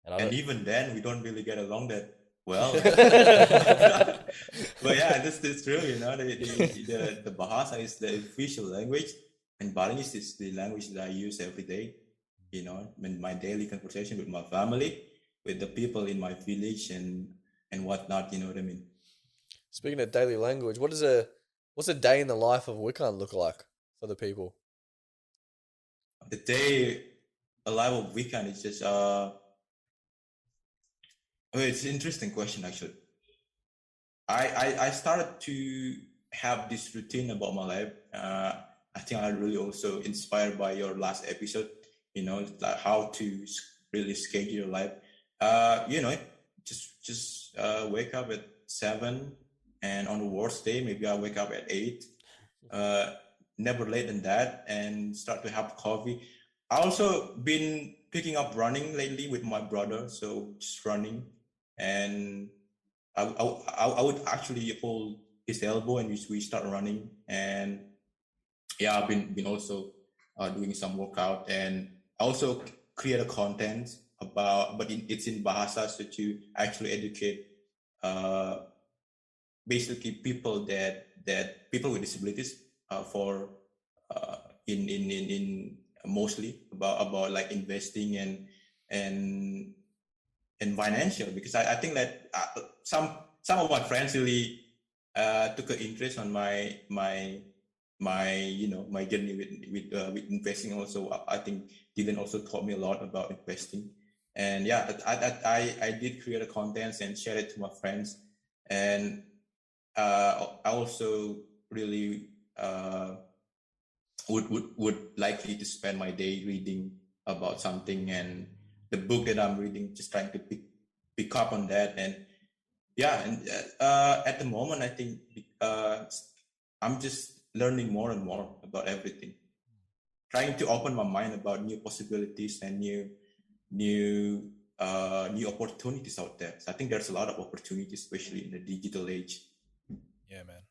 And I And don't, even then, we don't really get along that well. But yeah, this is true. The Bahasa is the official language, and Balinese is the language that I use every day. In my daily conversation with my family, with the people in my village, and whatnot. You know what I mean? Speaking of daily language, what's a day in the life of Wikan look like for the people? The day alive of weekend is just it's an interesting question actually. I started to have this routine about my life. I think I really also inspired by your last episode. Like how to really schedule your life. Just wake up at 7, and on the worst day maybe I wake up at 8. Never late than that, and start to have coffee. I also been picking up running lately with my brother, so just running, and I would actually hold his elbow and we start running. And yeah, I've been also doing some workout, and also create a content about, but it's in Bahasa, so to actually educate basically people that people with disabilities for in mostly about like investing and and financial, because I think that some of my friends really took an interest on my journey with investing. Also, I think Dylan also taught me a lot about investing, and yeah, I did create a content and share it to my friends, and I also really would likely to spend my day reading about something, and the book that I'm reading, just trying to pick up on that. And yeah, and at the moment I think I'm just learning more and more about everything, trying to open my mind about new possibilities and new opportunities out there. So I think there's a lot of opportunities, especially in the digital age. Yeah, man.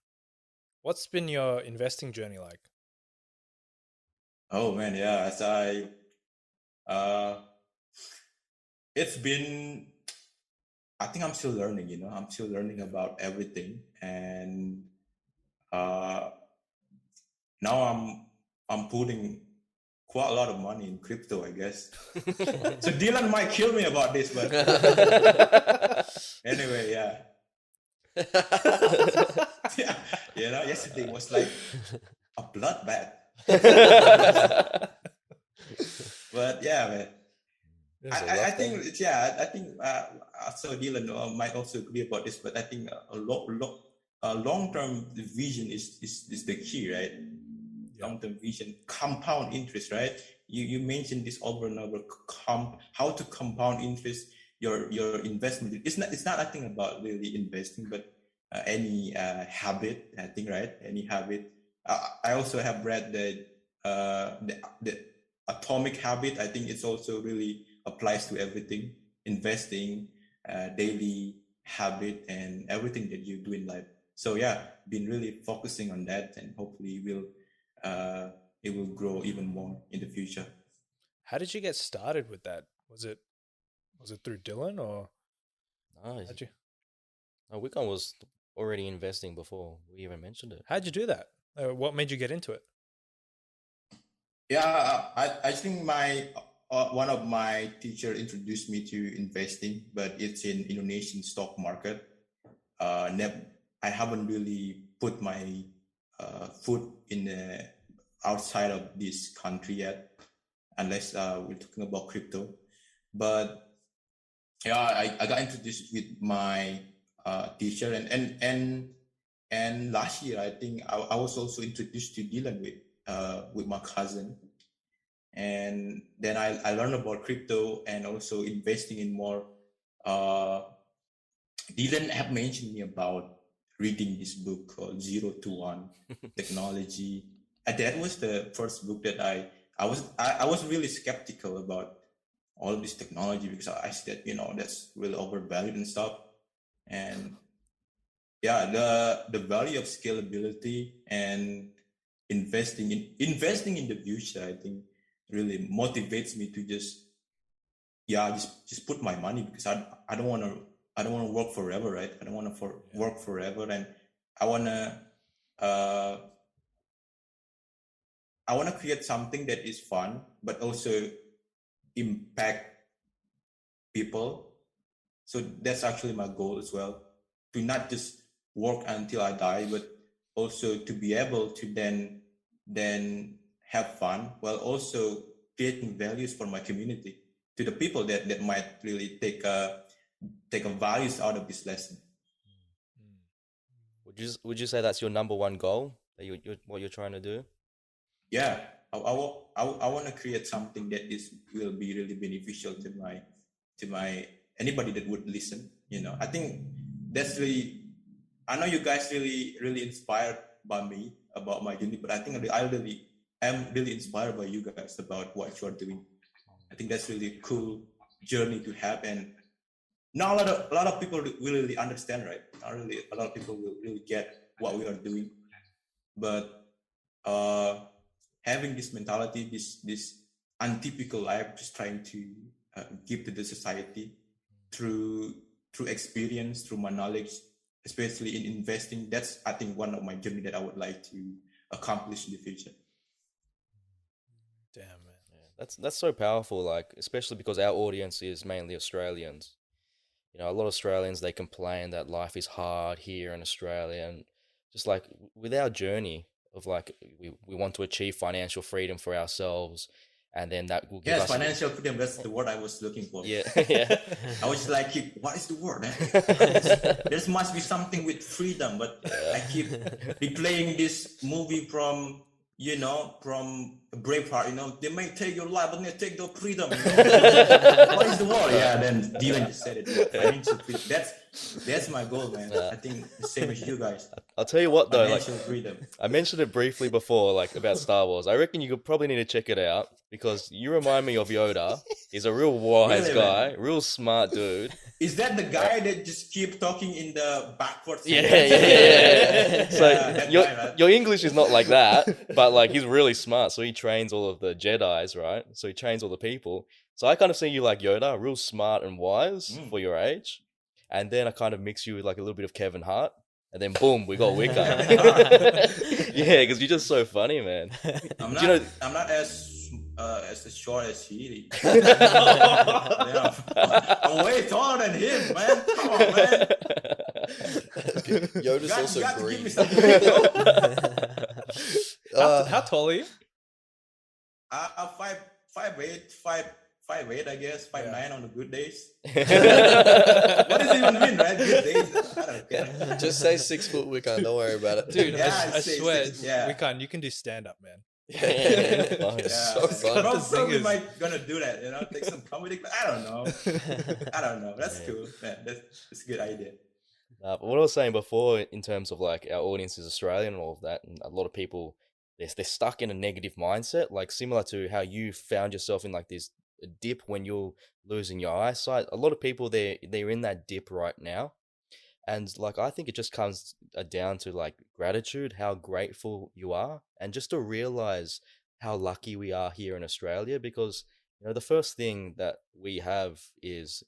What's been your investing journey like? Oh man, yeah. It's been. I think I'm still learning. I'm still learning about everything, and now I'm putting quite a lot of money in crypto, I guess. So Dylan might kill me about this, but anyway, yeah. Yeah, yesterday was like a bloodbath. But yeah, man. I think so Dylan might also agree about this, but I think a long-term vision is the key, right? Yeah. Long-term vision, compound interest, right? You mentioned this over and over. How to compound interest your investment. It's not I think about really investing, but any habit. I think, right? Any habit. I also have read that the atomic habit. I think it's also really applies to everything, investing, daily habit, and everything that you do in life. So yeah, been really focusing on that, and hopefully it will grow even more in the future. How did you get started with that? Was it through Dylan, or Nice. how'd you Wikan was already investing before we even mentioned it. how'd you do that? What made you get into it? Yeah, I think my one of my teacher introduced me to investing, but it's in Indonesian stock market. I haven't really put my food in the outside of this country yet, unless we're talking about crypto. But yeah, I got introduced with my teacher, and last year I think I was also introduced to Dylan with my cousin, and then I learned about crypto and also investing in more. Dylan have mentioned me about reading this book called Zero to One Technology. And that was the first book that I was really skeptical about all of this technology, because I said, that's really overvalued and stuff. And yeah, the value of scalability and investing in the future, I think, really motivates me to just put my money, because I don't want to work forever, right? I don't want to work forever, and I want to create something that is fun but also impact people. So that's actually my goal as well, to not just work until I die, but also to be able to then have fun while also creating values for my community, to the people that might really take a values out of this lesson. Would you say that's your number one goal, that what you're trying to do? Yeah, I want to create something that will be really beneficial to my anybody that would listen. I think that's really. I know you guys really inspired by me about my journey, but I think I really am really inspired by you guys about what you're doing. I think that's really a cool journey to have, and not a lot of people will really understand, right? Not really a lot of people will really get what we are doing, but having this mentality, this untypical life, just trying to give to the society through experience, through my knowledge, especially in investing. That's, I think, one of my journey that I would like to accomplish in the future. Damn, man. Yeah, that's so powerful, like, especially because our audience is mainly Australians. A lot of Australians, they complain that life is hard here in Australia, and just like with our journey of like we want to achieve financial freedom for ourselves, and then that will give us financial freedom. That's the word I was looking for. Yeah, yeah. I was like, what is the word? There must be something with freedom, but I keep replaying this movie from Braveheart. They may take your life, but they take the freedom. What is the word? Yeah, then Dylan just said it. Financial freedom. That's my goal, man. I think the same as you guys. I'll tell you what, though, financial freedom. I mentioned it briefly before, like about Star Wars. I reckon you could probably need to check it out, because you remind me of Yoda. He's a real wise Really, guy, man? real smart dude. Is that the guy that just keep talking in the backwards? Yeah. So right? your English is not like that, but like he's really smart. So he trains all of the Jedis, right? So he trains all the people. So I kind of see you like Yoda, real smart and wise for your age. And then I kind of mix you with like a little bit of Kevin Hart. And then boom, we got Wikan. Yeah, because you're just so funny, man. I'm not as short as he is. I'm way taller than him, man. Come on, man. Yoda's also got green. To give me something. How tall are you? I'm 5'8", I guess, 5'9" on the good days. What does it even mean, right? Good days? I don't care. Just say 6 foot, Wikan. Don't worry about it. Dude, Yeah, I swear, yeah. you can do stand-up, man. It's so fun. Probably might gonna do that, take some comedy. I don't know. That's cool, man. That's a good idea. But what I was saying before, in terms of like our audience is Australian and all of that, and a lot of people, they're stuck in a negative mindset, like similar to how you found yourself in like this dip when you're losing your eyesight. A lot of people, they're in that dip right now. And like, I think it just comes down to like gratitude, how grateful you are, and just to realize how lucky we are here in Australia, because, the first thing that we have is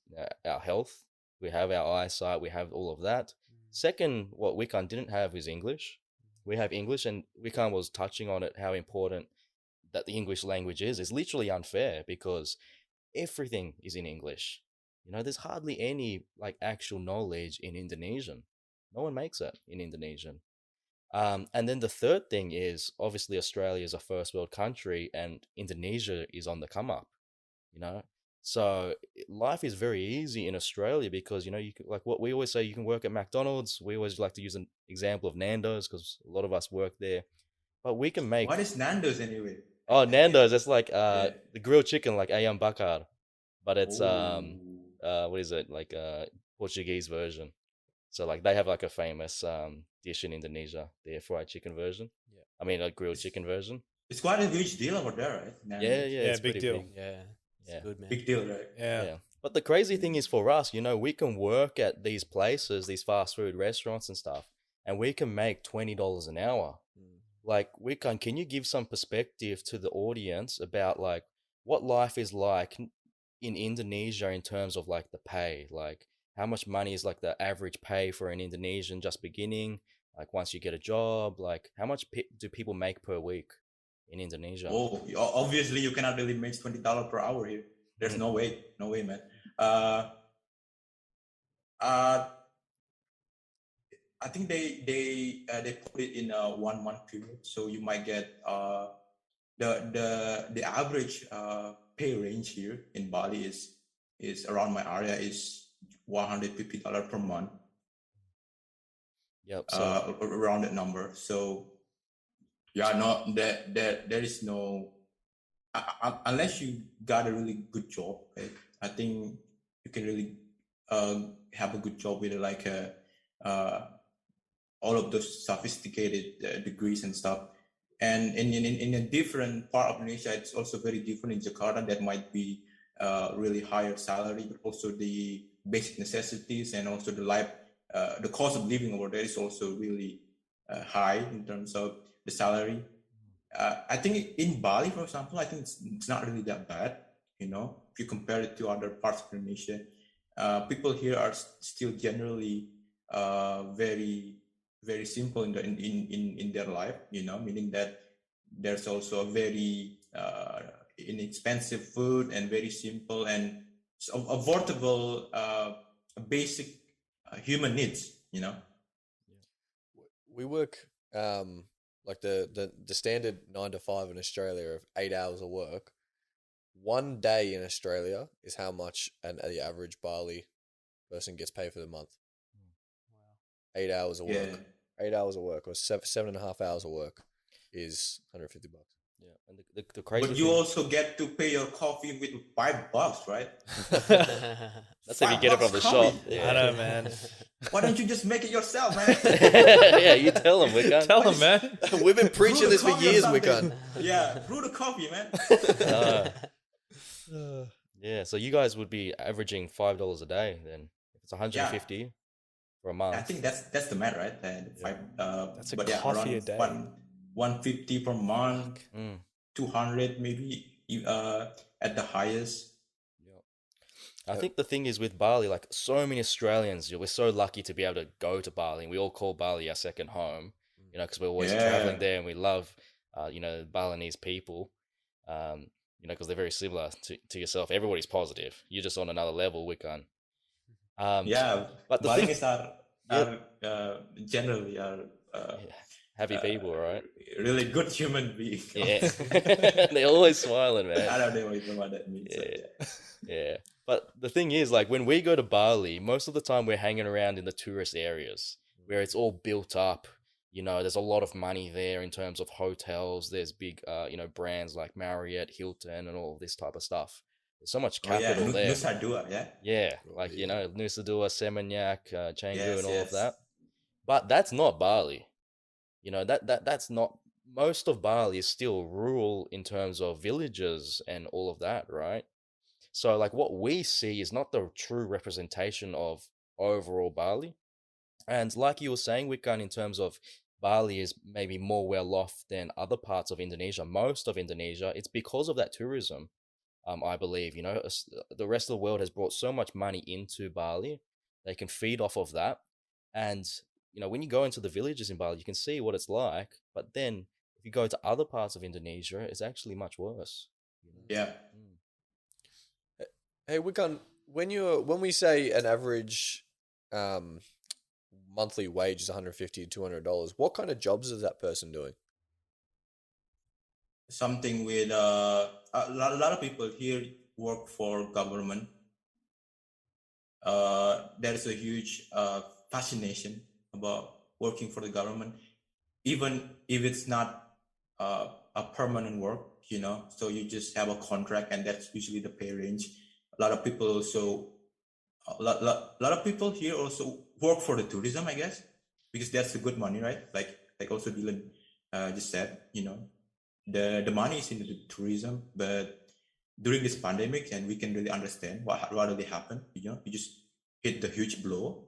our health. We have our eyesight, we have all of that. Second, what Wikan didn't have is English. We have English, and Wikan was touching on it, how important that the English language is. It's literally unfair because everything is in English. There's hardly any like actual knowledge in Indonesian. No one makes it in Indonesian. And then the third thing is obviously Australia is a first world country and Indonesia is on the come up, you know. So life is very easy in Australia because you can, like what we always say, you can work at McDonald's. We always like to use an example of Nando's because a lot of us work there. But we can make What is Nando's anyway? oh Nando's. It's like Yeah. the grilled chicken, like ayam bakar, but it's Oh. what is it, like Portuguese version. So like they have like a famous dish in Indonesia, their fried chicken version. Yeah. I mean a grilled It's, chicken version. it's quite a huge deal over there, right? Yeah, Nando's. yeah, Yeah, it's big pretty deal. big. Yeah. It's Yeah. good, man. Big deal, right? Yeah. Yeah. But the crazy thing is for us, we can work at these places, these fast food restaurants and stuff, and we can make $20 an hour. Like, can you give some perspective to the audience about like what life is like in Indonesia in terms of like the pay? Like, how much money is like the average pay for an Indonesian just beginning? Like, once you get a job, like, how much do people make per week in Indonesia? Oh, obviously you cannot really make $20 per hour here. There's no way, man. Uh, I think they put it in a 1 month period, so you might get the average pay range here in Bali is around my area is $150 per month. Yep. So Around that number. So yeah, no, there is no unless you got a really good job, right? I think you can really have a good job with like all of those sophisticated degrees and stuff. And in a different part of Indonesia, it's also very different. In Jakarta, that might be really higher salary, but also the basic necessities and also the cost of living over there is also really high in terms of the salary. I think in Bali, for example, I think it's not really that bad. If you compare it to other parts of Indonesia, people here are still generally very, very simple in their life. Meaning that there's also a very inexpensive food and very simple and affordable basic human needs. We work like the standard 9 to 5 in Australia of 8 hours of work. One day in Australia is how much the average Bali person gets paid for the month. Wow. 8 hours of work. 8 hours of work or 7.5 hours of work is $150. yeah, and the crazy But you thing, also get to pay your coffee with $5, right? that's if you get it from the shop. I Yeah. know, man. Why don't you just make it yourself, man? Yeah, you tell them, Wikan. Tell them, man. We've been preaching Brew the this for coffee or years, something. Wikan. Yeah, brew the coffee, man. Yeah, so you guys would be averaging $5 a day then. If it's 150 for a month. I think that's the math, right? That's a but coffee a around day. 150 per month, Mm. 200 maybe at the highest. I think the thing is with Bali, like so many Australians, we're so lucky to be able to go to Bali. And we all call Bali our second home, because we're always traveling there and we love, Balinese people, because they're very similar to yourself. Everybody's positive. You're just on another level, Wikan. But the Balinese are generally happy people, right? really good human beings. Yeah, they're always smiling, man. I don't know even what that means. Yeah. But the thing is, like when we go to Bali, most of the time we're hanging around in the tourist areas where it's all built up. There's a lot of money there in terms of hotels. There's big, brands like Marriott, Hilton, and all this type of stuff. There's so much capital there. Nusa Dua, yeah. Yeah, like Nusa Dua, Seminyak, Canggu, and all of Yes. that. But that's not Bali. That's not. Most of Bali is still rural in terms of villages and all of that, right? So like what we see is not the true representation of overall Bali. And like you were saying, Wikan, in terms of Bali is maybe more well off than other parts of Indonesia, most of Indonesia, it's because of that tourism. I believe, the rest of the world has brought so much money into Bali, they can feed off of that. And, when you go into the villages in Bali, you can see what it's like. But then if you go to other parts of Indonesia, it's actually much worse. Yeah. Hey, Wikan, when we say an average monthly wage is $150 to $200. What kind of jobs is that person doing? Something with a lot of people here work for government. There is a huge fascination about working for the government, even if it's not a permanent work, so you just have a contract, and that's usually the pay range. A lot of people of people here also work for the tourism, I guess, because that's the good money, right? Like also Dylan just said, the money is in the tourism, but during this pandemic, and we can really understand what really happened. You just hit the huge blow,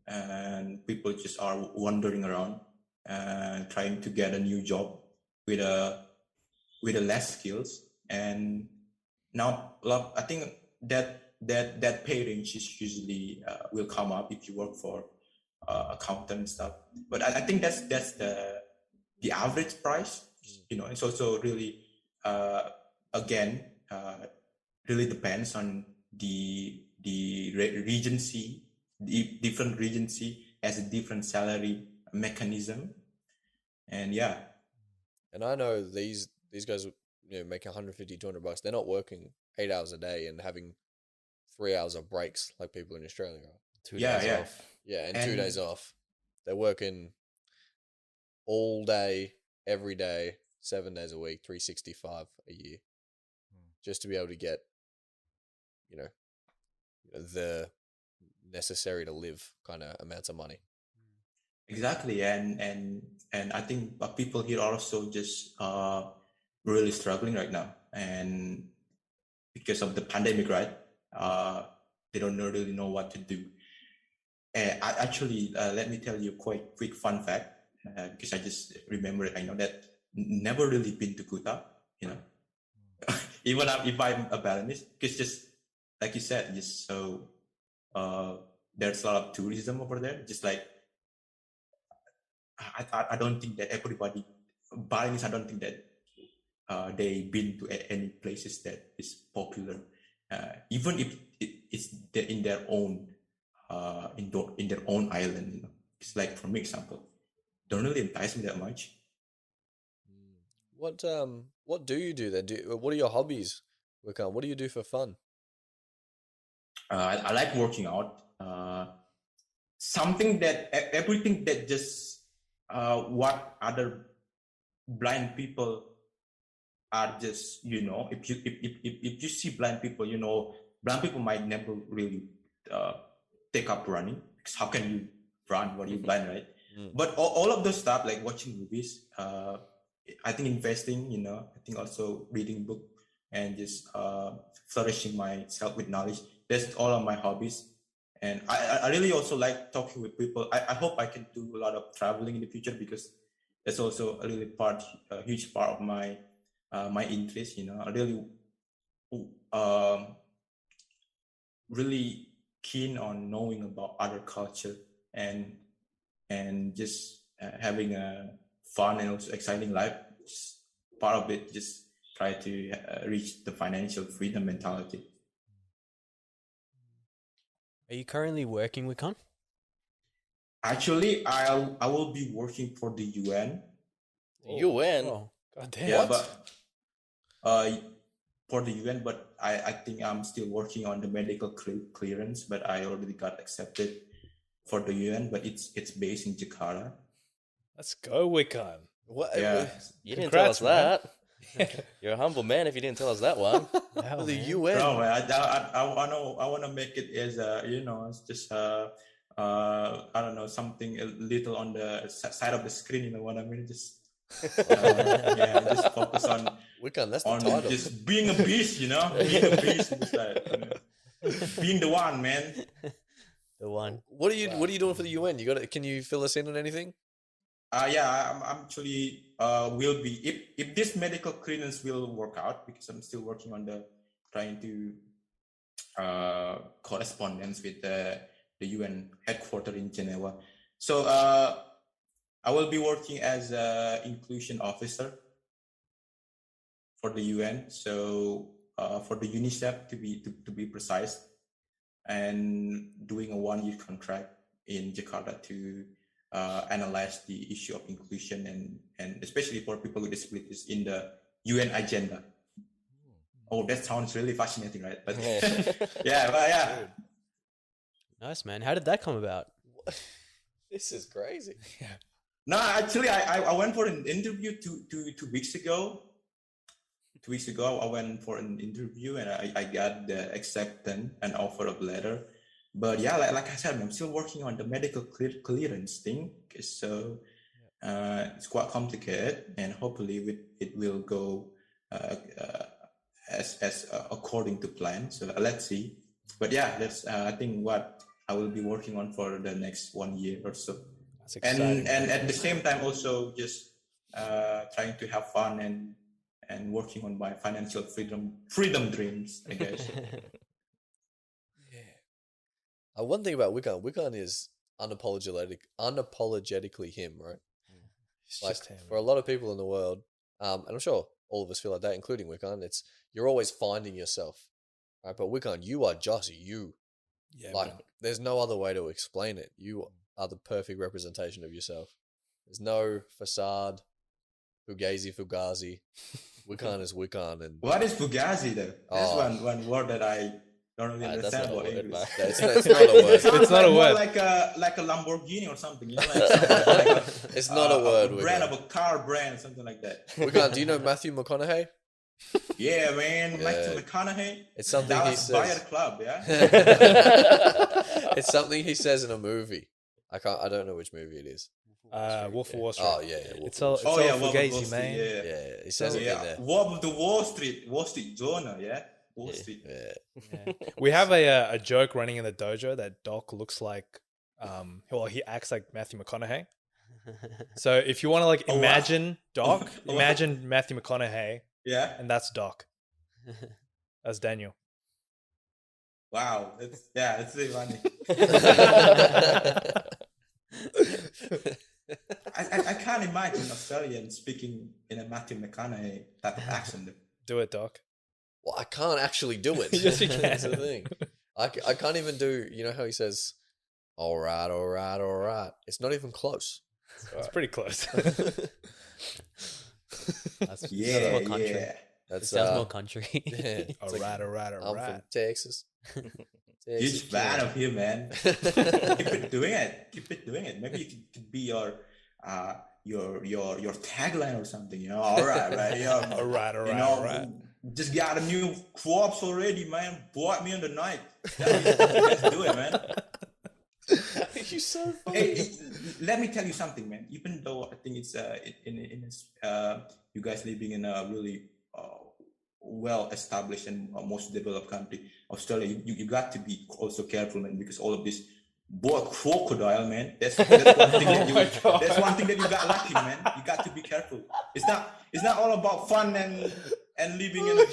and people just are wandering around and trying to get a new job with a less skills. And now I think that pay range is usually will come up if you work for accountant and stuff. But I think that's the average price. It's also really again really depends on the regency. The different regency has a different salary mechanism, and yeah. And I know these guys, making $150, $200. They're not working 8 hours a day and having 3 hours of breaks like people in Australia are. 2 days off. Yeah, and 2 days off. They're working all day, every day, 7 days a week, 365 a year, just to be able to get, the necessary to live kind of amounts of money. Exactly, and I think people here are also just really struggling right now, and because of the pandemic, right? They don't really know what to do. Let me tell you a quite quick fun fact, because I just remember it. I know that never really been to Kuta, even if I'm a Balinese, because just like you said, just so there's a lot of tourism over there. Just like I don't think that everybody Balinese, I don't think that they've been to any places that is popular, even if it's in their own in their own island. It's like, for example, don't really entice me that much. What do you do then? What are your hobbies, Wikan? What do you do for fun? I like working out. Something that everything that just what other blind people are just, if you see blind people, blind people might never really take up running, because how can you run when you're blind, right? But all of those stuff, like watching movies, I think investing, I think also reading book, and just flourishing myself with knowledge. That's all of my hobbies. And I really also like talking with people. I hope I can do a lot of traveling in the future, because that's also a really a huge part of my my interest. I really keen on knowing about other culture, and just having a fun and also exciting life. Just part of it, just try to reach the financial freedom mentality. Are you currently working, Wikan? Actually, I will be working for the UN. UN? Oh, God damn. Yeah, but for the UN, but I think I'm still working on the medical clearance, but I already got accepted for the UN, but it's based in Jakarta. Let's go, Wikan. What? Yeah. You didn't Congrats, tell us that. You're a humble man if you didn't tell us that one. Wow, The man. UN. No, man, I want to make it as it's just I don't know, something a little on the side of the screen. You know what I mean? Just just focus on Wikan, that's the title. just being a beast. Being a beast, just like, being the one, man. The one. What are you doing for the UN? Can you fill us in on anything? I'm actually will be, if this medical clearance will work out, because I'm still working on trying to correspondence with the UN headquarters in Geneva. So I will be working as an inclusion officer for the UN. So for the UNICEF to be precise, and doing a 1-year contract. in Jakarta to analyze the issue of inclusion and especially for people with disabilities in the UN agenda. Oh, that sounds really fascinating, right? But yeah. Nice, man. How did that come about? This is crazy. No, actually, I went for an interview two weeks ago. 2 weeks ago, I went for an interview and I got the acceptance and offer of letter. But yeah, like I said, I'm still working on the medical clearance thing. So it's quite complicated, and hopefully it will go as according to plan. So let's see. But yeah, that's I think what I will be working on for the next 1 year or so. That's exciting. And at the same time, also just trying to have fun and working on my financial freedom dreams, I guess. One thing about Wikan is unapologetically him, right? It's Like just him. for a lot of people in the world, and I'm sure all of us feel like that, including Wikan. It's you're always finding yourself, right? But Wikan, you are just you. Yeah, Like man. there's no other way to explain it. You are the perfect representation of yourself. There's no facade, fugazi. Wikan is Wikan, and What is fugazi though? That's Oh. one word that I don't really that's understand not a about word, English. mate. It's not a word. Sounds It's not a more word. like a Lamborghini or something. You know, like something like It's not a word, A brand Wikan. of a car brand, something like that. Wikan, do you know Matthew McConaughey? Yeah, man. Yeah. Matthew McConaughey. It's something he Dallas Buyer says. Club, yeah. It's something he says in a movie. I don't know which movie it is. Wolf of Wall Street. Oh yeah. Wolf It's of Wall all, Street. it's all Wolf of fugazi, Wall Street, man. Yeah. Yeah, he says it in Yeah. there. Wolf of the Wall Street zone, yeah. Wall Yeah, Street. yeah. Yeah. We have a joke running in the dojo that Doc looks like, he acts like Matthew McConaughey. So if you want to like Oh, wow. imagine Doc, Wow. imagine Matthew McConaughey, Yeah. and that's Doc. That's Daniel. Wow. It's really funny. I can't imagine Australian speaking in a Matthew McConaughey type of accent. Do it, Doc. Well, I can't actually do it. Yes, you can. That's the thing. I can't even do. You know how he says, "All right, all right, all right." It's not even close. It's pretty close. That's Yeah, more country. yeah. It That's sounds more country. yeah. It's all like, right, all right, all I'm right. from Texas. Huge fan of him, man. Keep it doing it. Maybe it could be your tagline or something. You know, all right, right. Yeah, All right, all you right, know, all right. just got a new crops already, man. Bought me in the night. Let's do it, man. You're so funny. Hey, let me tell you something, man. Even though I think it's you guys living in a really well-established and most developed country, Australia, you got to be also careful, man, because all of this crocodile, man. That's one thing that's one thing that you got lucky, man. You got to be careful. It's not all about fun and living in a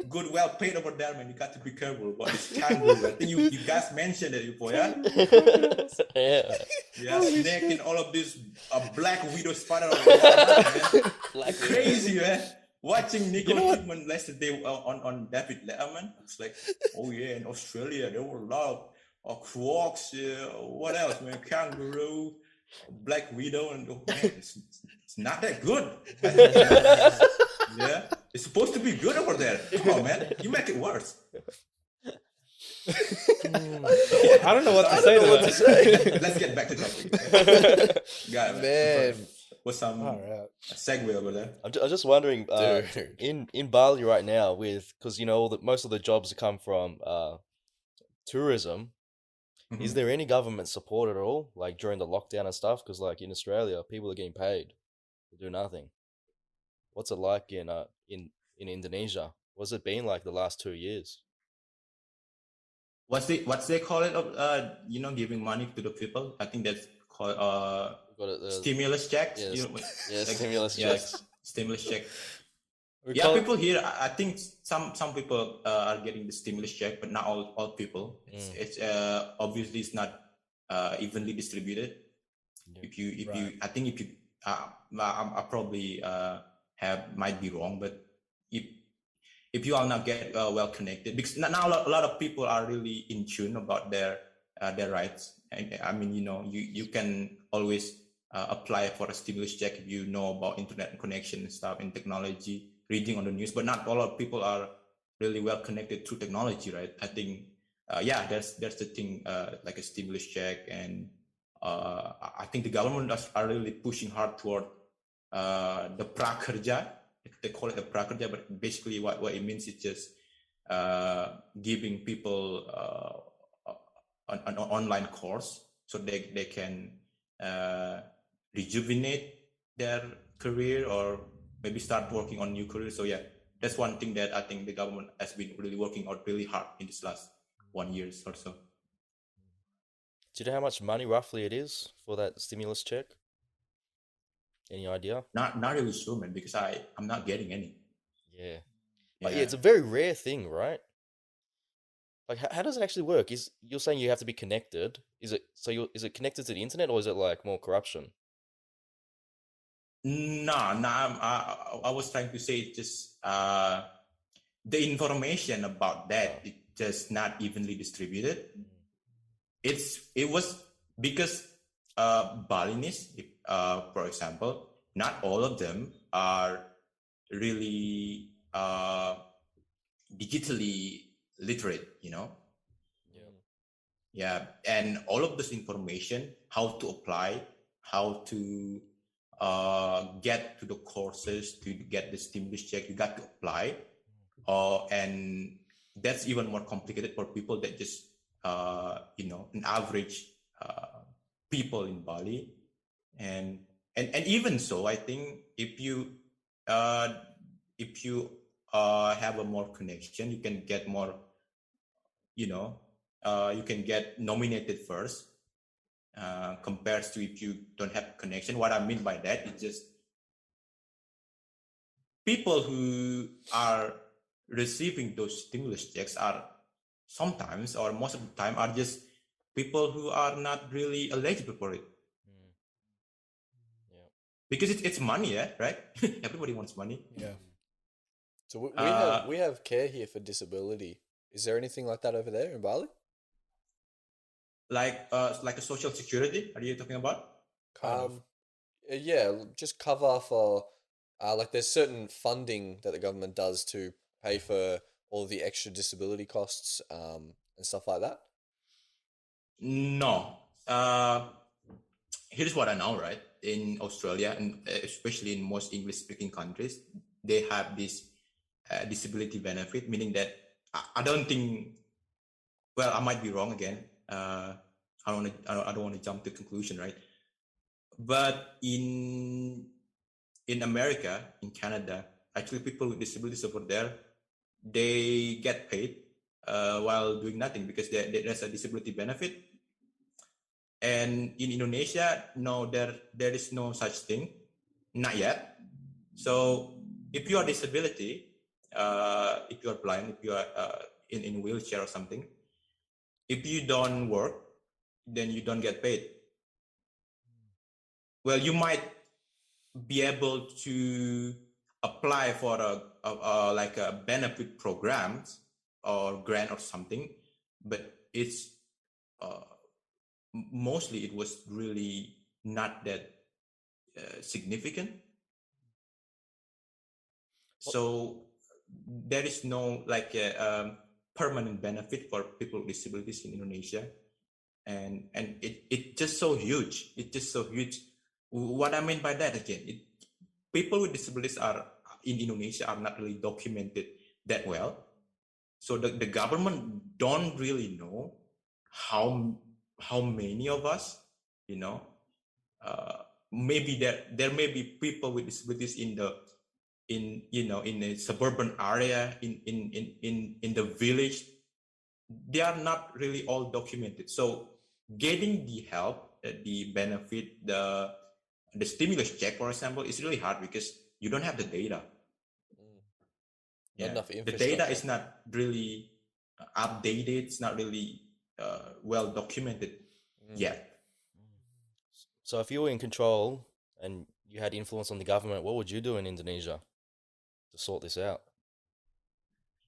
good well-paid over there, man. You got to be careful about this kangaroo. I think you guys mentioned it before, yeah? Yeah, snake and all of this black widow spider over there, man. Crazy, man. Watching Nicole Kidman yesterday on David Letterman, it's like, oh yeah, in Australia there were a lot of crocs. What else, man? Kangaroo, black widow, and oh, man, it's not that good. Yeah, it's supposed to be good over there. Come on, man, you make it worse. I don't know what to say to that. Let's get back to topic. Got it, Man. What's some All right. segue over there? I'm just wondering, Dude. in Bali right now, because most of the jobs come from tourism. Is there any government support at all, like during the lockdown and stuff? Because like in Australia, people are getting paid to do nothing. What's it like in Indonesia? What's it been like the last 2 years? What's they call it? Giving money to the people. I think that's called Got it, stimulus checks. yes. You know, Yeah, like- stimulus yes, checks. stimulus check. We Yeah, call- people here. I think some people are getting the stimulus check, but not all people. It's obviously it's not evenly distributed. Yeah. If you, Right. I think if you, I probably might be wrong, but if you are not get well connected, because now a lot of people are really in tune about their rights I mean, you can always apply for a stimulus check if you know about internet connection and stuff and technology, reading on the news. But not all of people are really well connected through technology, right? I think, there's the thing, like a stimulus check, and I think the government are really pushing hard toward the prakerja. They call it the prakerja, but basically what it means is just giving people an online course so they can rejuvenate their career or maybe start working on new career. So yeah, that's one thing that I think the government has been really working out really hard in this last 1 year or so. Do you know how much money roughly it is for that stimulus check? Any idea? Not really sure, man, because I'm not getting any. Yeah. But yeah, it's a very rare thing, right? Like, how does it actually work? You're saying you have to be connected? Is it connected to the internet, or is it like more corruption? No, I was trying to say just the information about that is just not evenly distributed. It was because Balinese, for example, not all of them are really digitally literate, Yeah, and all of this information, how to apply, how to get to the courses, to get the stimulus check, you got to apply. And that's even more complicated for people that just, an average people in Bali. And even so, I think if you have a more connection, you can get more, you can get nominated first compared to if you don't have connection. What I mean by that is just people who are receiving those stimulus checks are sometimes, or most of the time, are just people who are not really eligible for it. Yeah. Because it's money, right? Everybody wants money. Yeah. So we have care here for disability. Is there anything like that over there in Bali? Like a social security? Are you talking about? Kind of. Yeah, just cover for like there's certain funding that the government does to pay for all the extra disability costs and stuff like that. No. Here's what I know, right? In Australia, and especially in most English-speaking countries, they have this disability benefit, meaning that I don't think. Well, I might be wrong again. I don't want to jump to conclusion, right? But in America, in Canada, actually, people with disabilities over there, they get paid while doing nothing because there's a disability benefit. And in Indonesia, no, there is no such thing, not yet. So if you are disability, if you are blind, if you are in a wheelchair or something, if you don't work, then you don't get paid. Well, you might be able to apply for like a benefit programs or grant or something, but it's mostly it was really not that significant. So there is no like a permanent benefit for people with disabilities in Indonesia, and it's just so huge. It's just so huge. What I mean by that again, people with disabilities are in Indonesia are not really documented that well, so the government don't really know how many of us, maybe there may be people with disabilities in a suburban area, in the village. They are not really all documented. So getting the help, the benefit, the stimulus check, for example, is really hard because you don't have the data. Not enough The infrastructure. data is not really updated. It's not really well documented yet. So if you were in control and you had influence on the government, what would you do in Indonesia to sort this out?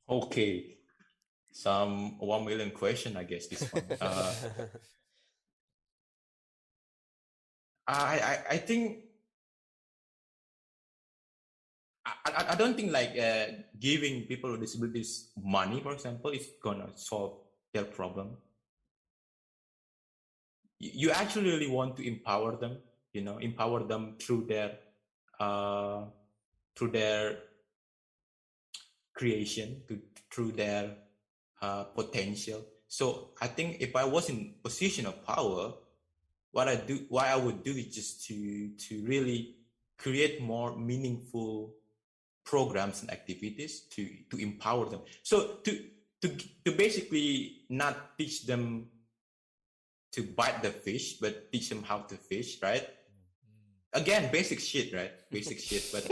Okay, some 1 million question, I guess, this one. I think I don't think like giving people with disabilities money, for example, is gonna solve their problem. You actually really want to empower them, empower them through their creation, through their potential. So I think if I was in position of power, what I would do is just to really create more meaningful programs and activities to empower them. So to basically not teach them to bite the fish, but teach them how to fish, right? Again, basic shit, right? Basic shit. But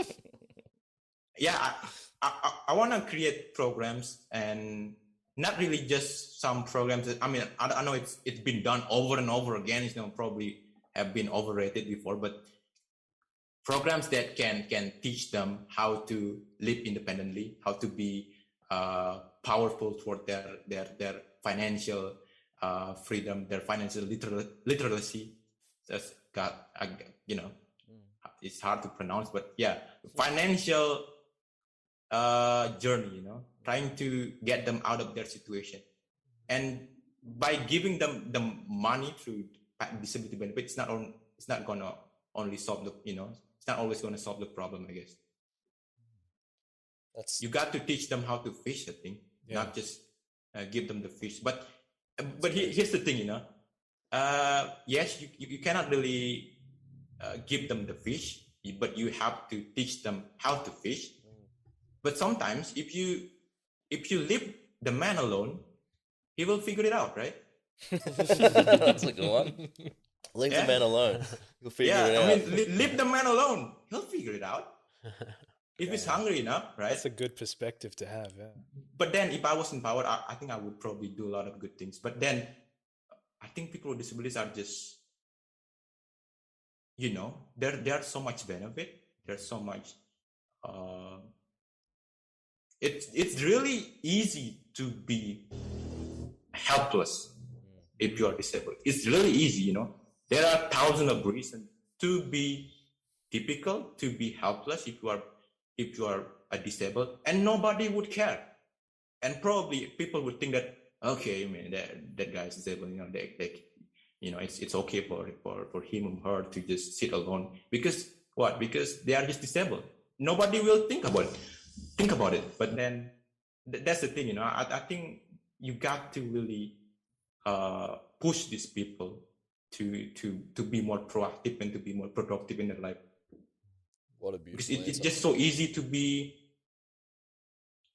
yeah, I want to create programs, and not really just some programs that, I mean, I know it's been done over and over again. It's probably have been overrated before, but programs that can teach them how to live independently, how to be powerful toward their financial freedom, their financial literacy. That's got, it's hard to pronounce, but yeah, financial journey, trying to get them out of their situation. And by giving them the money through disability benefit, it's not gonna only solve the, it's not always gonna solve the problem, I guess. You got to teach them how to fish, I think, not just give them the fish. But here's the thing, yes, you cannot really give them the fish, but you have to teach them how to fish. But sometimes if you leave the man alone, he will figure it out, right? That's a good one. Leave the man alone. He'll figure it out. I mean, leave the man alone. He'll figure it out. If he's hungry enough, right? That's a good perspective to have, yeah. But then if I was in power, I think I would probably do a lot of good things. But then I think people with disabilities are just, there's so much benefit. There's so much, it's really easy to be helpless if you are disabled. It's really easy, There are thousands of reasons to be typical, to be helpless if you are a disabled, and nobody would care. And probably people would think that, okay, I mean, that guy is disabled, it's okay for him or her to just sit alone. Because what? Because they are just disabled. Nobody will think about it. But then that's the thing, I think you got to really push these people to be more proactive and to be more productive in their life. What a beautiful because it's just so easy to be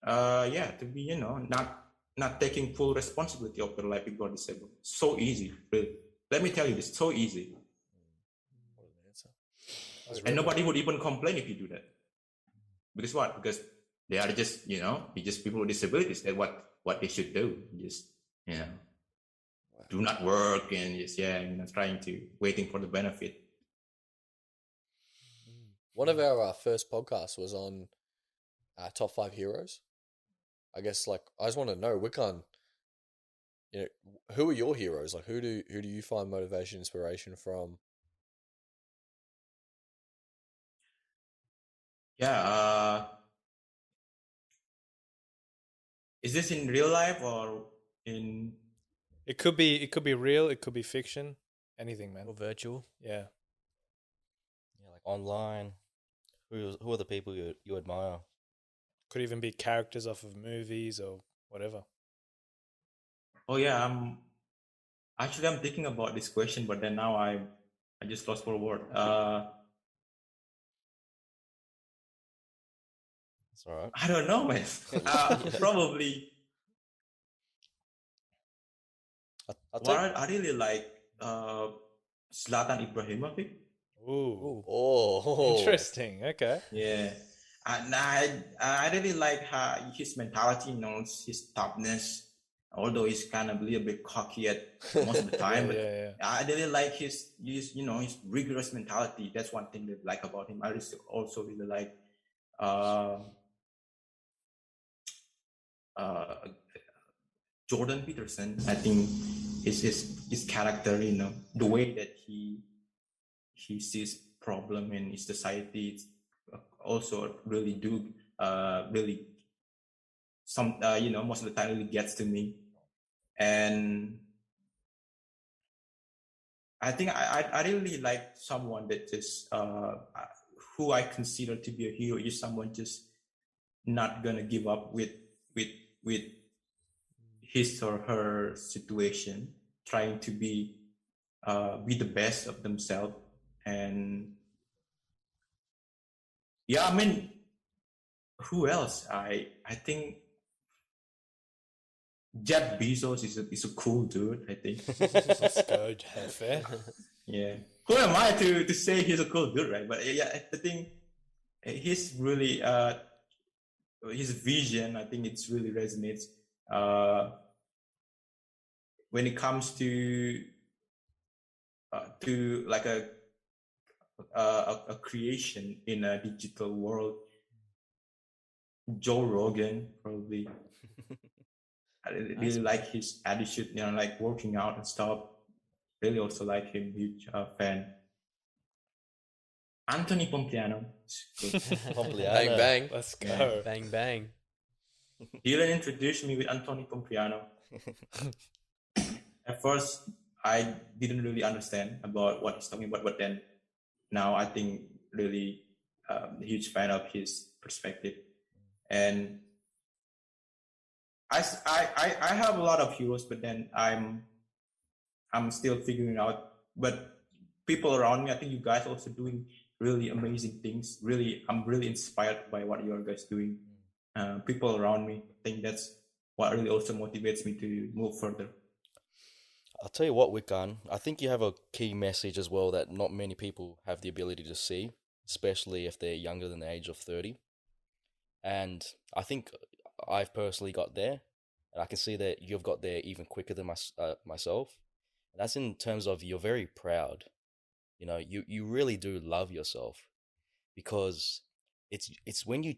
not taking full responsibility of their life if you're disabled. So easy, really. Let me tell you this, so easy. What an answer. And nobody would even complain if you do that. Because what? Because they are just, just people with disabilities. That's what they should do. Just, do not work and just, waiting for the benefit. One of our first podcasts was on top 5 heroes. I guess, I just want to know, Wikan, who are your heroes? Like, who do you find motivation, inspiration from? Yeah. Is this in real life or in? It could be real. It could be fiction. Anything, man. Or virtual. Yeah. Yeah, like online. Who are the people you admire? Could even be characters off of movies or whatever. Oh yeah, I'm thinking about this question, but then now I just lost for a word. That's all right. I don't know, man. Probably. I really like Zlatan Ibrahimovic. Ooh. Oh, Interesting. Okay. Yeah. And I really like his mentality, his toughness. Although he's kind of a little bit cocky at most of the time, but I really like his rigorous mentality. That's one thing that I like about him. I also really like Jordan Peterson. I think his character, the way that he he sees problem in his society also really do really some most of the time really gets to me. And I think I really like someone that just who I consider to be a hero is someone just not gonna give up with with his or her situation, trying to be the best of themselves. And yeah, I mean, who else? I think Jeff Bezos is a cool dude, I think. Let's go, Jeff. Eh? Yeah. Who am I to say he's a cool dude, right? But yeah, I think he's really his vision, I think it's really resonates when it comes to like a creation in a digital world. Joe Rogan, probably. I really like his attitude, like working out and stuff. Really also like him, huge fan. Anthony Pompliano. Bang bang. Let's go. Bang bang. Dylan introduced me with Anthony Pompliano. At first, I didn't really understand about what he's talking about, but then now I think really a huge fan of his perspective. And I have a lot of heroes, but then I'm still figuring out. But people around me, I think you guys also doing really amazing things. Really, I'm really inspired by what you guys doing. People around me, I think that's what really also motivates me to move further. I'll tell you what, Wikan, I think you have a key message as well that not many people have the ability to see, especially if they're younger than the age of 30. And I think I've personally got there, and I can see that you've got there even quicker than myself. And that's in terms of you're very proud. You really do love yourself, because it's when you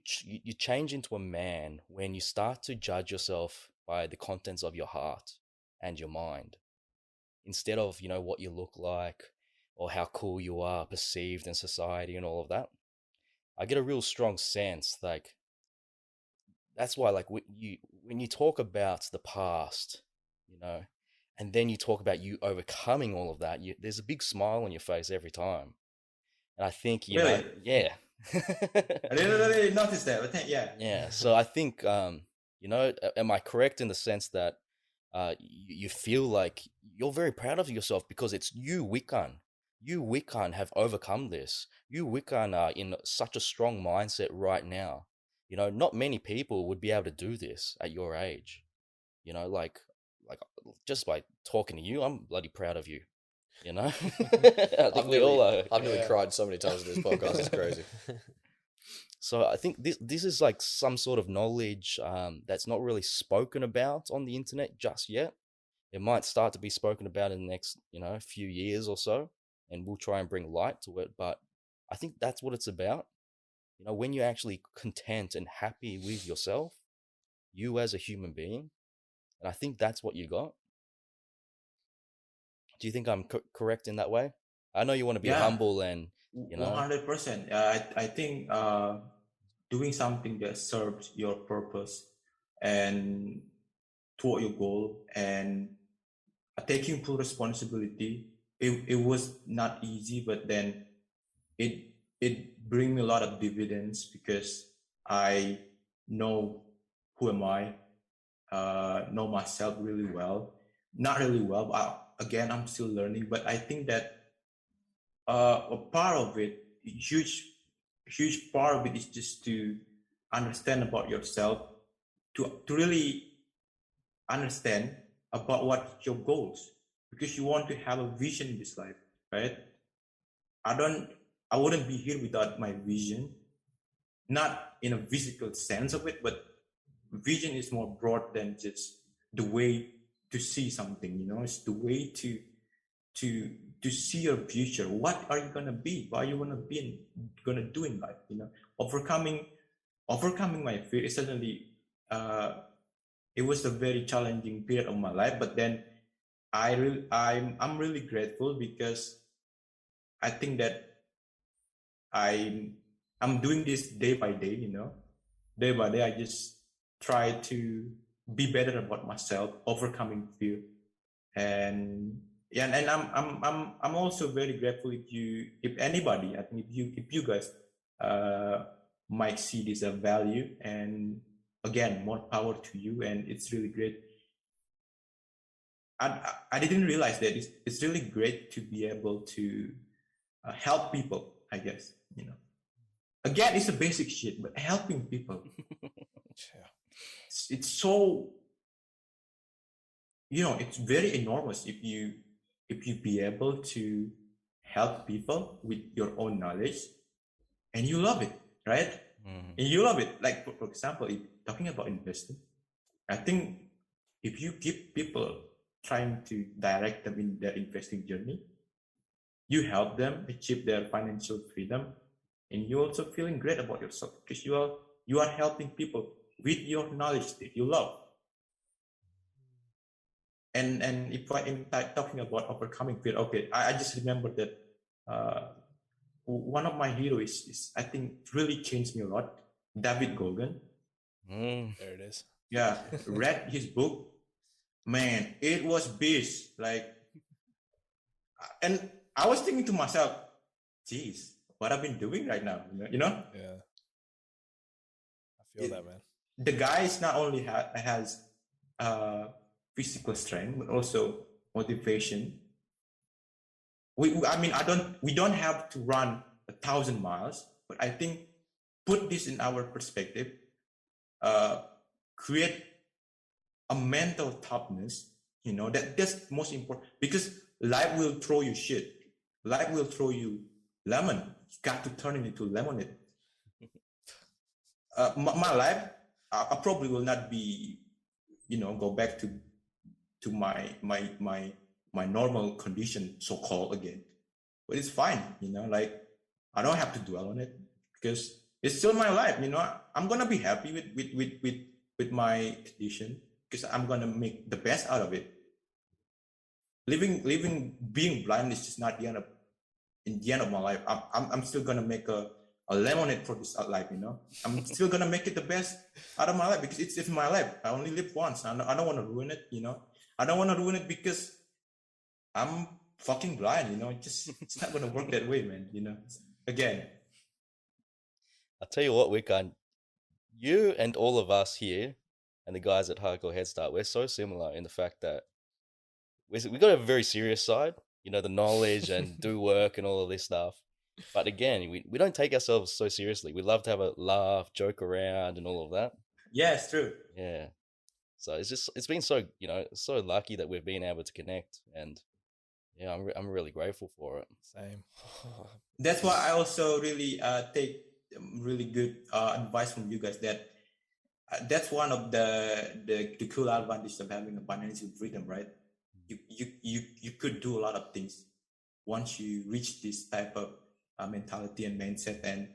change into a man when you start to judge yourself by the contents of your heart and your mind, instead of what you look like or how cool you are perceived in society and all of that. I get a real strong sense, like, that's why, like, when you talk about the past, and then you talk about you overcoming all of that, there's a big smile on your face every time. And I think, Really? Yeah. I didn't really notice that, but yeah. Yeah. So I think, am I correct in the sense that you feel like you're very proud of yourself because it's you, Wikan. You, Wikan, have overcome this. You, Wikan, are in such a strong mindset right now. Not many people would be able to do this at your age. Like just by talking to you, I'm bloody proud of you. I think we all are. I've nearly cried so many times in this podcast. It's crazy. So I think this is like some sort of knowledge that's not really spoken about on the internet just yet. It might start to be spoken about in the next, few years or so, and we'll try and bring light to it. But I think that's what it's about. When you're actually content and happy with yourself, you as a human being, and I think that's what you got. Do you think I'm correct in that way? I know you want to be humble and, 100%. I think doing something that serves your purpose and toward your goal and taking full responsibility, it was not easy, but then it bring me a lot of dividends because I know who am I, know myself really well. Not really well, but again, I'm still learning. But I think that a part of it, huge part of it is just to understand about yourself, to really understand about what your goals, because you want to have a vision in this life, right? I wouldn't be here without my vision, not in a physical sense of it, but vision is more broad than just the way to see something, it's the way to see your future. What are you gonna be? What are you gonna do in life? Overcoming my fear is certainly it was a very challenging period of my life, but then I'm really grateful because I think that I'm doing this day by day, day by day. I just try to be better about myself, overcoming fear, and yeah, and I'm also very grateful if anybody, I think if you guys might see this as value, and again, more power to you, and it's really great. I didn't realize that it's really great to be able to help people, I guess, Again, it's a basic shit, but helping people, it's so, it's very enormous if you be able to help people with your own knowledge, and you love it, right? And you love it. Like, for example, if talking about investing, I think if you give people trying to direct them in their investing journey, you help them achieve their financial freedom, and you're also feeling great about yourself because you are helping people with your knowledge that you love. And if I'm talking about overcoming fear, okay, I just remember that one of my heroes is I think really changed me a lot. David Goggin. There it is. Yeah, read his book. Man, it was beast. Like, and I was thinking to myself, geez, what I've been doing right now, you know? Yeah. I feel that, man. The guy is not only has physical strength, but also motivation. We don't have to run 1,000 miles, but I think put this in our perspective, create a mental toughness, that's most important, because life will throw you shit. Life will throw you lemon. You got to turn it into lemonade. My life, I probably will not be, go back to my normal condition, so-called, again. But it's fine, like, I don't have to dwell on it because it's still my life, I'm gonna be happy with my condition because I'm gonna make the best out of it. Being blind is just not the end of my life. I'm still gonna make a lemonade for this life, I'm still gonna make it the best out of my life because it's my life. I only live once. I don't want to ruin it, I don't want to ruin it because I'm fucking blind, it's not gonna work that way, man. Again, I'll tell you what, Wikan, you and all of us here and the guys at Hardcore Headstart, we're so similar in the fact that we got a very serious side, the knowledge and do work and all of this stuff. But again, we don't take ourselves so seriously. We love to have a laugh, joke around and all of that. Yeah, it's true. Yeah. So it's been so, so lucky that we've been able to connect, and yeah, I'm really grateful for it. Same. That's why I also really take really good advice from you guys. That that's one of the cool advantage of having a financial freedom, right? You could do a lot of things once you reach this type of mentality and mindset and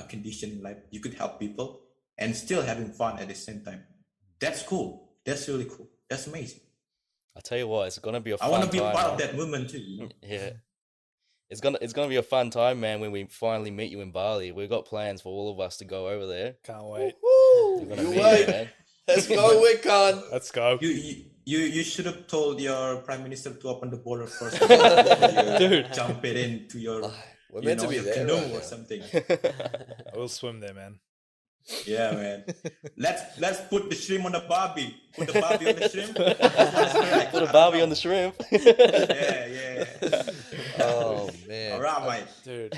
condition in life. You could help people and still having fun at the same time. That's cool. That's really cool. That's amazing. I'll tell you what, it's gonna be a fun I want to be time, part man. of that movement too. Yeah. It's gonna be a fun time, man, when we finally meet you in Bali. We've got plans for all of us to go over there. Can't wait. We're gonna You meet wait. you, man. Let's go, Wikan. Let's go. You should have told your prime minister to open the border first. Dude. Jump it into your We're meant to be your there canoe right or now. something. I will swim there, man. Yeah, man. Let's put the shrimp on the barbie. Put the barbie on the shrimp. Put a Barbie on the shrimp. Yeah. Oh man. All right, mate. Dude.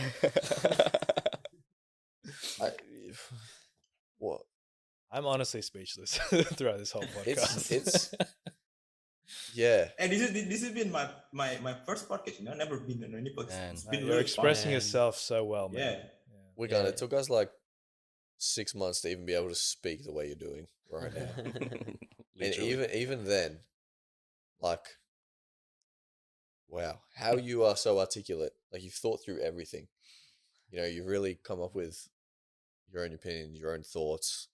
What? I'm honestly speechless throughout this whole podcast. It's yeah. And this has been my first podcast. Never been on any podcast. Man. It's been You're really expressing man. yourself so well, fun. man. Yeah. Wikan, it took us like 6 months to even be able to speak the way you're doing right now. And Literally. even then, like, wow, how you are so articulate. Like, you've thought through everything. You've really come up with your own opinions, your own thoughts.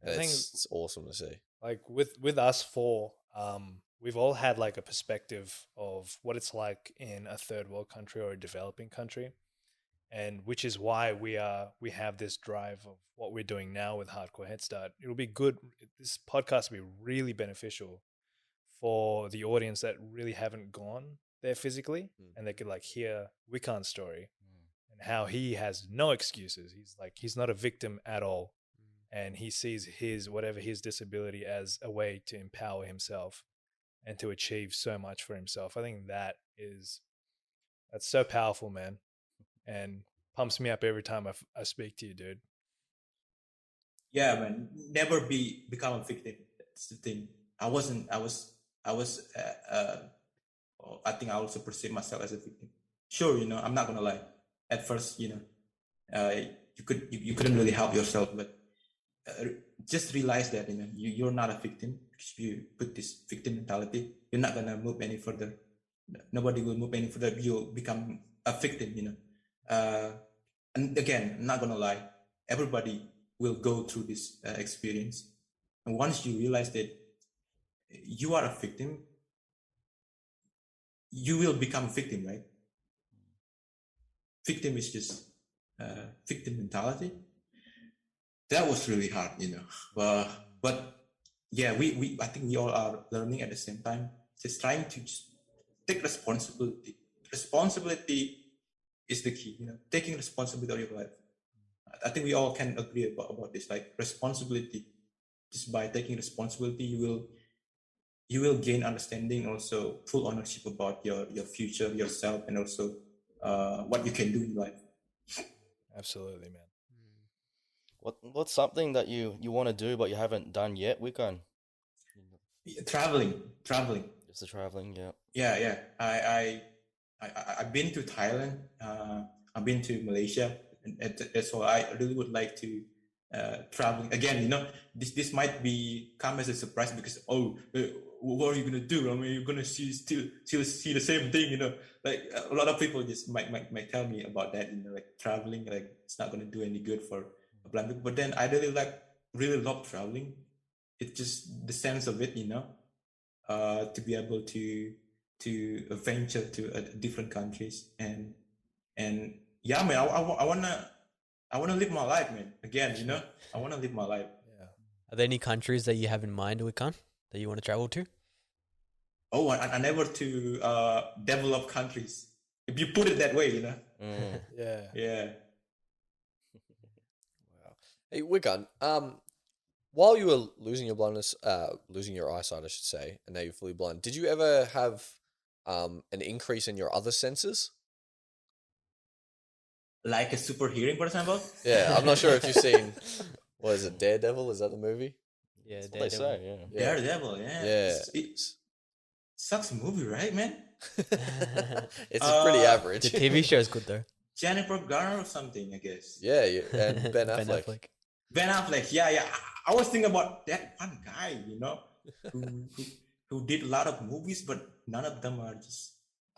And I think it's awesome to see. like with us four, we've all had like a perspective of what it's like in a third world country or a developing country, and which is why we have this drive of what we're doing now with Hardcore Headstart. It'll be good. This podcast will be really beneficial for the audience that really haven't gone there physically, and they could like hear Wikan's story and how he has no excuses. He's not a victim at all, and he sees his disability as a way to empower himself and to achieve so much for himself. I think that's so powerful, man, and pumps me up every time I speak to you, dude. Yeah, man. Never become a victim. That's the thing. I think I also perceive myself as a victim. Sure, I'm not gonna lie. At first, you couldn't really help yourself, but just realize that you're not a victim. Because if you put this victim mentality, you're not gonna move any further. Nobody will move any further. You'll become a victim. And again, I'm not gonna lie. Everybody will go through this experience, and once you realize that you are a victim, you will become a victim, right? Victim is just victim mentality. That was really hard, but yeah, I think we all are learning at the same time, just trying to just take responsibility. Responsibility is the key, taking responsibility of your life. I think we all can agree about this, like responsibility. Just by taking responsibility, you will gain understanding, also full ownership about your future, yourself, and also what you can do in life. Absolutely, man. What's something that you want to do but you haven't done yet, Wikan? Traveling. Just the traveling, yeah. Yeah. I've been to Thailand. I've been to Malaysia, and that's why I really would like to traveling again. This might come as a surprise because what are you gonna do? I mean, you're gonna still see the same thing. Like a lot of people just might tell me about that. Like traveling, like it's not gonna do any good for a blind people. But then I really love traveling. It's just the sense of it, to be able to venture to different countries and yeah, man, I wanna live my life, man. Again, I wanna live my life. Yeah. Are there any countries that you have in mind, Wikan, that you want to travel to? Oh, I never to developed countries. If you put it that way, Yeah. Yeah. Wow. Hey, Wikan, while you were losing your blindness, losing your eyesight, I should say, and now you're fully blind, did you ever have an increase in your other senses? Like a super hearing, for example? Yeah, I'm not sure if you've seen, what is it, Daredevil? Is that the movie? Yeah, That's what they say, yeah. Daredevil, yeah. Yeah. It sucks movie, right, man? It's pretty average. The TV show is good though. Jennifer Garner or something, I guess. Yeah, and Ben Affleck. Ben Affleck, yeah. I was thinking about that one guy, who did a lot of movies, but none of them are just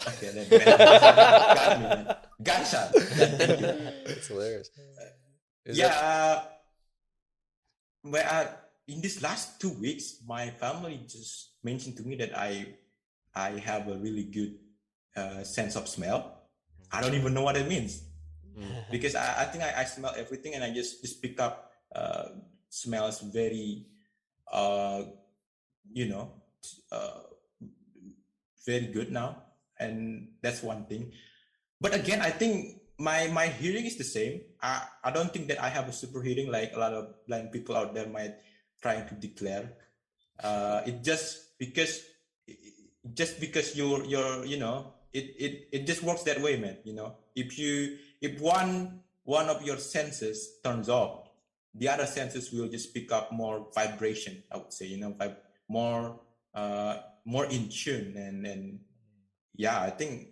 okay. Then Ben Affleck got me, man. Gotcha. It's hilarious. In these last 2 weeks, my family just mentioned to me that I have a really good sense of smell. I don't even know what it means because I think I smell everything and I just pick up smells very very good now, and that's one thing. But again, I think my hearing is the same. I don't think that I have a super hearing like a lot of blind people out there might trying to declare. It just because you're it just works that way, man. If one of your senses turns off, the other senses will just pick up more vibration, I would say, more in tune. And yeah, I think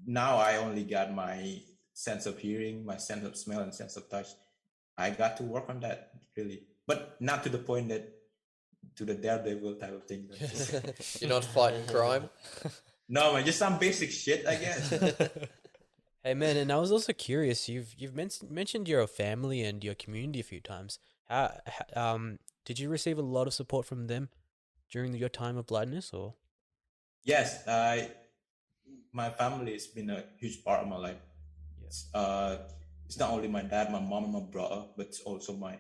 now I only got my sense of hearing, my sense of smell, and sense of touch. I got to work on that, really. But not to the point that to the Daredevil type of thing. You're not fighting crime? No, man, just some basic shit, I guess. Hey man, and I was also curious. You've mentioned your family and your community a few times. How did you receive a lot of support from them during your time of blindness, or? Yes, my family has been a huge part of my life. It's not only my dad, my mom, and my brother, but it's also my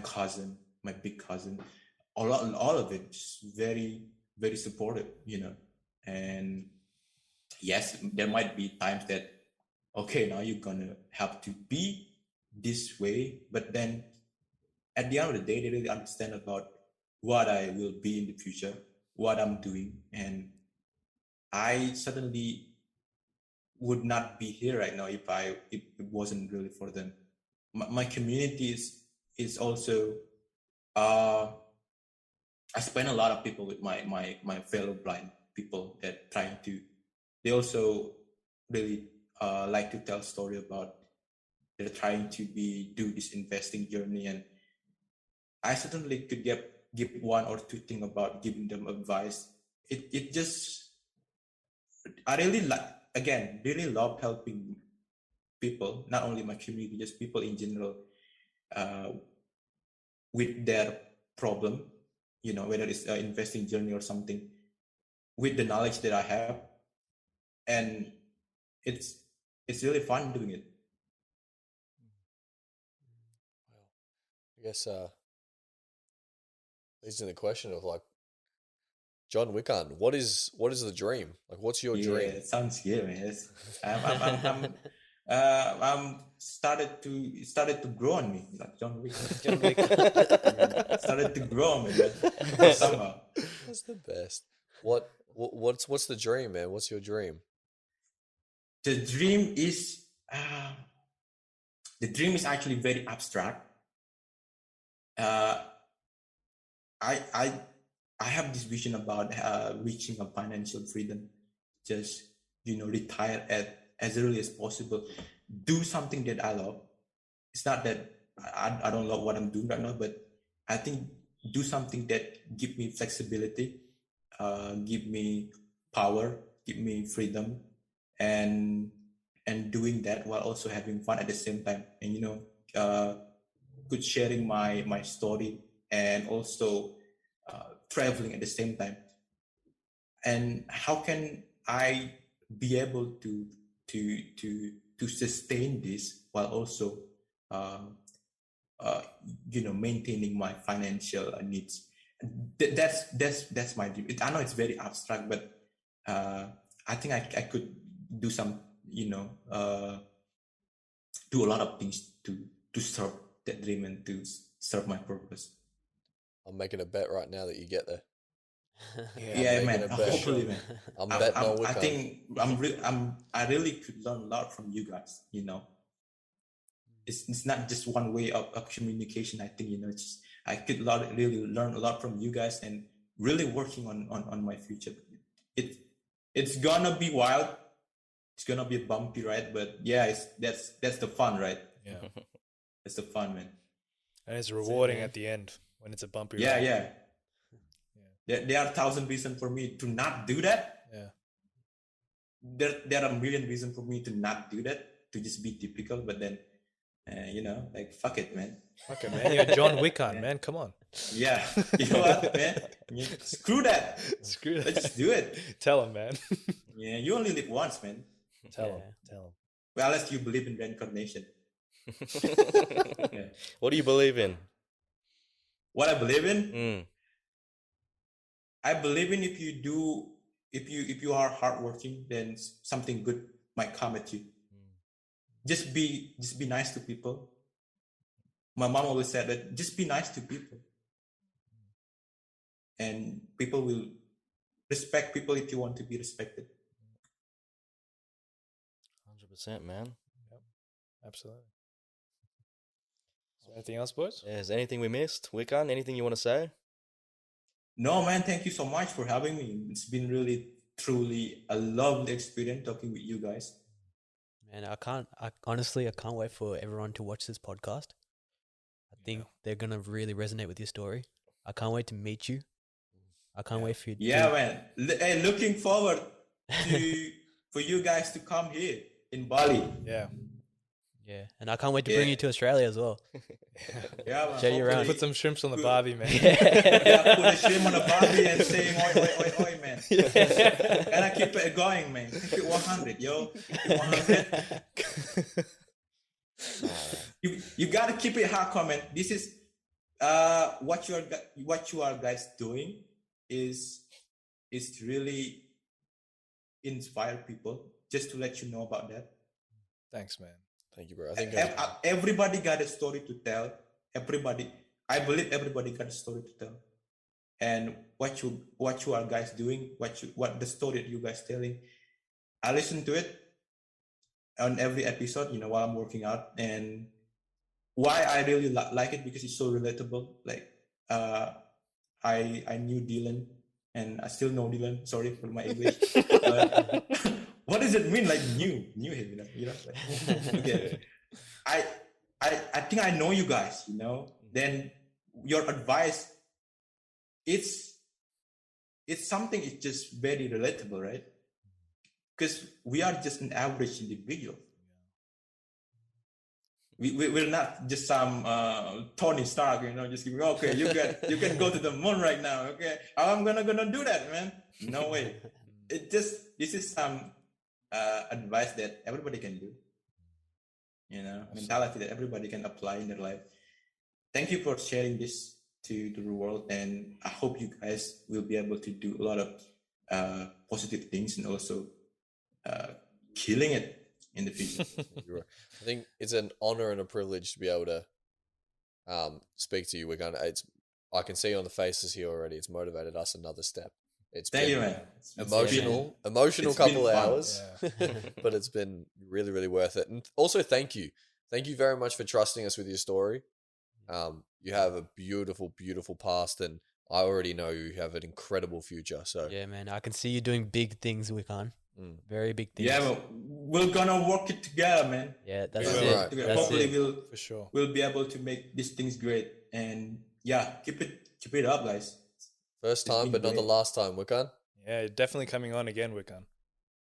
cousin, my big cousin. All of it, just very, very supportive, And yes, there might be times that, okay, now you're gonna have to be this way, but then at the end of the day, they really understand about what I will be in the future, what I'm doing, and I certainly would not be here right now if it wasn't really for them. My community is also I spend a lot of people with my fellow blind people that they also really like to tell story about they're trying to do this investing journey, and I certainly could give one or two things about giving them advice. It just I really love helping people, not only my community, just people in general, with their problem, whether it's an investing journey or something, with the knowledge that I have, and it's really fun doing it. Well, I guess leads to the question of like, John Wikan, what is the dream? Like, what's your dream? It sounds good, man. I'm started to grow on me, like John Wick. Started to grow on me, man. Somehow. That's the best. What's the dream, man? What's your dream? The dream is actually very abstract. I have this vision about reaching a financial freedom. Just retire as early as possible. Do something that I love. It's not that I don't love what I'm doing right now, but I think do something that give me flexibility, give me power, give me freedom, and doing that while also having fun at the same time. And good sharing my story and also traveling at the same time. And how can I be able to sustain this while also maintaining my financial needs? That's my dream. I know it's very abstract, but I think I could do some do a lot of things to serve that dream and to serve my purpose. I'm making a bet right now that you get there. Yeah, man. Hopefully, man. I'm betting on Wikan. I think I really could learn a lot from you guys. It's not just one way of communication. I think I could really learn a lot from you guys and really working on my future. It's gonna be wild. It's gonna be a bumpy ride, but yeah, that's the fun, right? Yeah, it's the fun, man. And it's rewarding at the end when it's a bumpy ride. Yeah. There are 1,000 reasons for me to not do that. Yeah. There are a million reasons for me to not do that, to just be typical. But then, like fuck it, man. Fuck it, man. You're John Wikan, man. Come on. Yeah. You know what, man? Screw that. Screw that. Let's just do it. Tell him, man. Yeah, you only live once, man. Tell him. Well, unless you believe in reincarnation. What do you believe in? What I believe in? I believe in if you are hardworking, then something good might come at you. Just be nice to people. My mom always said that just be nice to people, and people will respect people if you want to be respected. 100%, man. Yep, absolutely. So anything else, boys? Yeah, is there anything we missed? Wikan, anything you want to say? No, man, thank you so much for having me. It's been really, truly a lovely experience talking with you guys. Man, I honestly can't wait for everyone to watch this podcast. I think they're going to really resonate with your story. I can't wait to meet you. I can't wait for you man. Hey, looking forward to for you guys to come here in Bali. Yeah. Yeah, and I can't wait to bring Yeah. you to Australia as well. Yeah, man, Show you around. hopefully- Put some shrimps on the Good. barbie, man. Yeah, put a shrimp on the barbie and saying oi, oi, oi, oi, man. And I keep it going, man. Keep it 100, yo. Keep it 100. You gotta keep it hardcore, man. This is what you are guys doing is really inspire people. Just to let you know about that. Thanks, man. Thank you, bro. I think Everybody got a story to tell. I believe everybody got a story to tell. And what you are guys doing, what the story that you guys telling, I listen to it on every episode, while I'm working out. And why I really like it, because it's so relatable. Like I knew Dylan, and I still know Dylan. Sorry for my English. But what does it mean, like knew him? Like, okay. I think I know you guys. Then your advice, it's something. It's just very relatable, right? Because we are just an average individual. We're not just some Tony Stark, just giving, okay, you can go to the moon right now, okay? How I'm gonna do that, man? No way. This is some advice that everybody can do, mentality that everybody can apply in their life. Thank you for sharing this to the world, and I hope you guys will be able to do a lot of positive things, and also killing it in the future. I think it's an honor and a privilege to be able to speak to you. I can see on the faces here already. It's motivated us another step. Thank you, man. Emotional It's couple been of fun. hours, but it's been really, really worth it. And also, thank you very much for trusting us with your story. You have a beautiful, beautiful past, and I already know you have an incredible future. So Yeah, man, I can see you doing big things, Wikan. Very big things. Yeah, well, we're gonna work it together, man. Yeah, that's We'll it. work together. That's Hopefully, it. For sure. we'll be able to make these things great. And yeah, keep it up, guys. first It's time, been but not the great. last time, Wikan. Yeah, you're definitely coming on again, Wikan.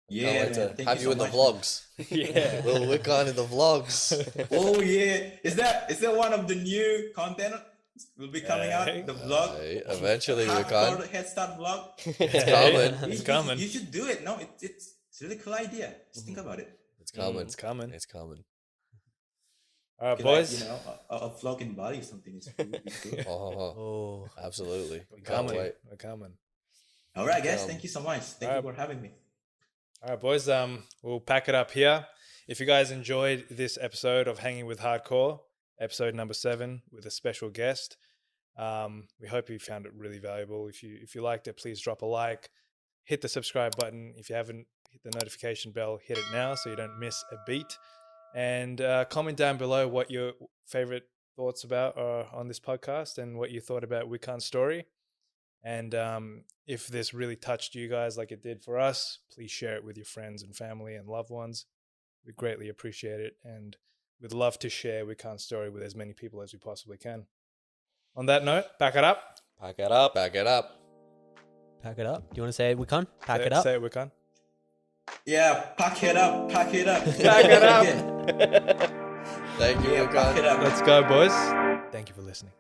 Yeah, Can't wait man. to Thank have you so in the much, vlogs. Yeah. Little Wikan in the vlogs. man. Oh yeah, is that one of the new content will be coming out? Hey. The vlog. Hey, eventually, Hardcore Wikan. Headstart vlog. It's coming. It's coming. You should do it. No, it's a really cool idea. Just think about it. It's coming. It's coming. It's coming. All right, Like, boys. a vlog in Bali or something is really cool. Oh, Oh, absolutely. We're Can't coming. wait. We're coming. All right, guys. Thank you so much. Thank you Alright. for having me. All right, boys. We'll pack it up here. If you guys enjoyed this episode of Hanging with Hardcore, episode number 7 with a special guest, we hope you found it really valuable. If you liked it, please drop a like, hit the subscribe button. If you haven't hit the notification bell, hit it now so you don't miss a beat. And comment down below what your favorite thoughts about are on this podcast and what you thought about Wikan's story. And if this really touched you guys like it did for us, please share it with your friends and family and loved ones. We greatly appreciate it. And we'd love to share Wikan's story with as many people as we possibly can. On that note, back it up. Pack it up. Back it up. pack it up. Do you want to say it, Wikan? Pack it up. Say it, Wikan. Yeah, pack it up. Pack it up. Pack it up. Yeah, Thank you, pack it Wikan. up. Let's go, boys. Thank you for listening.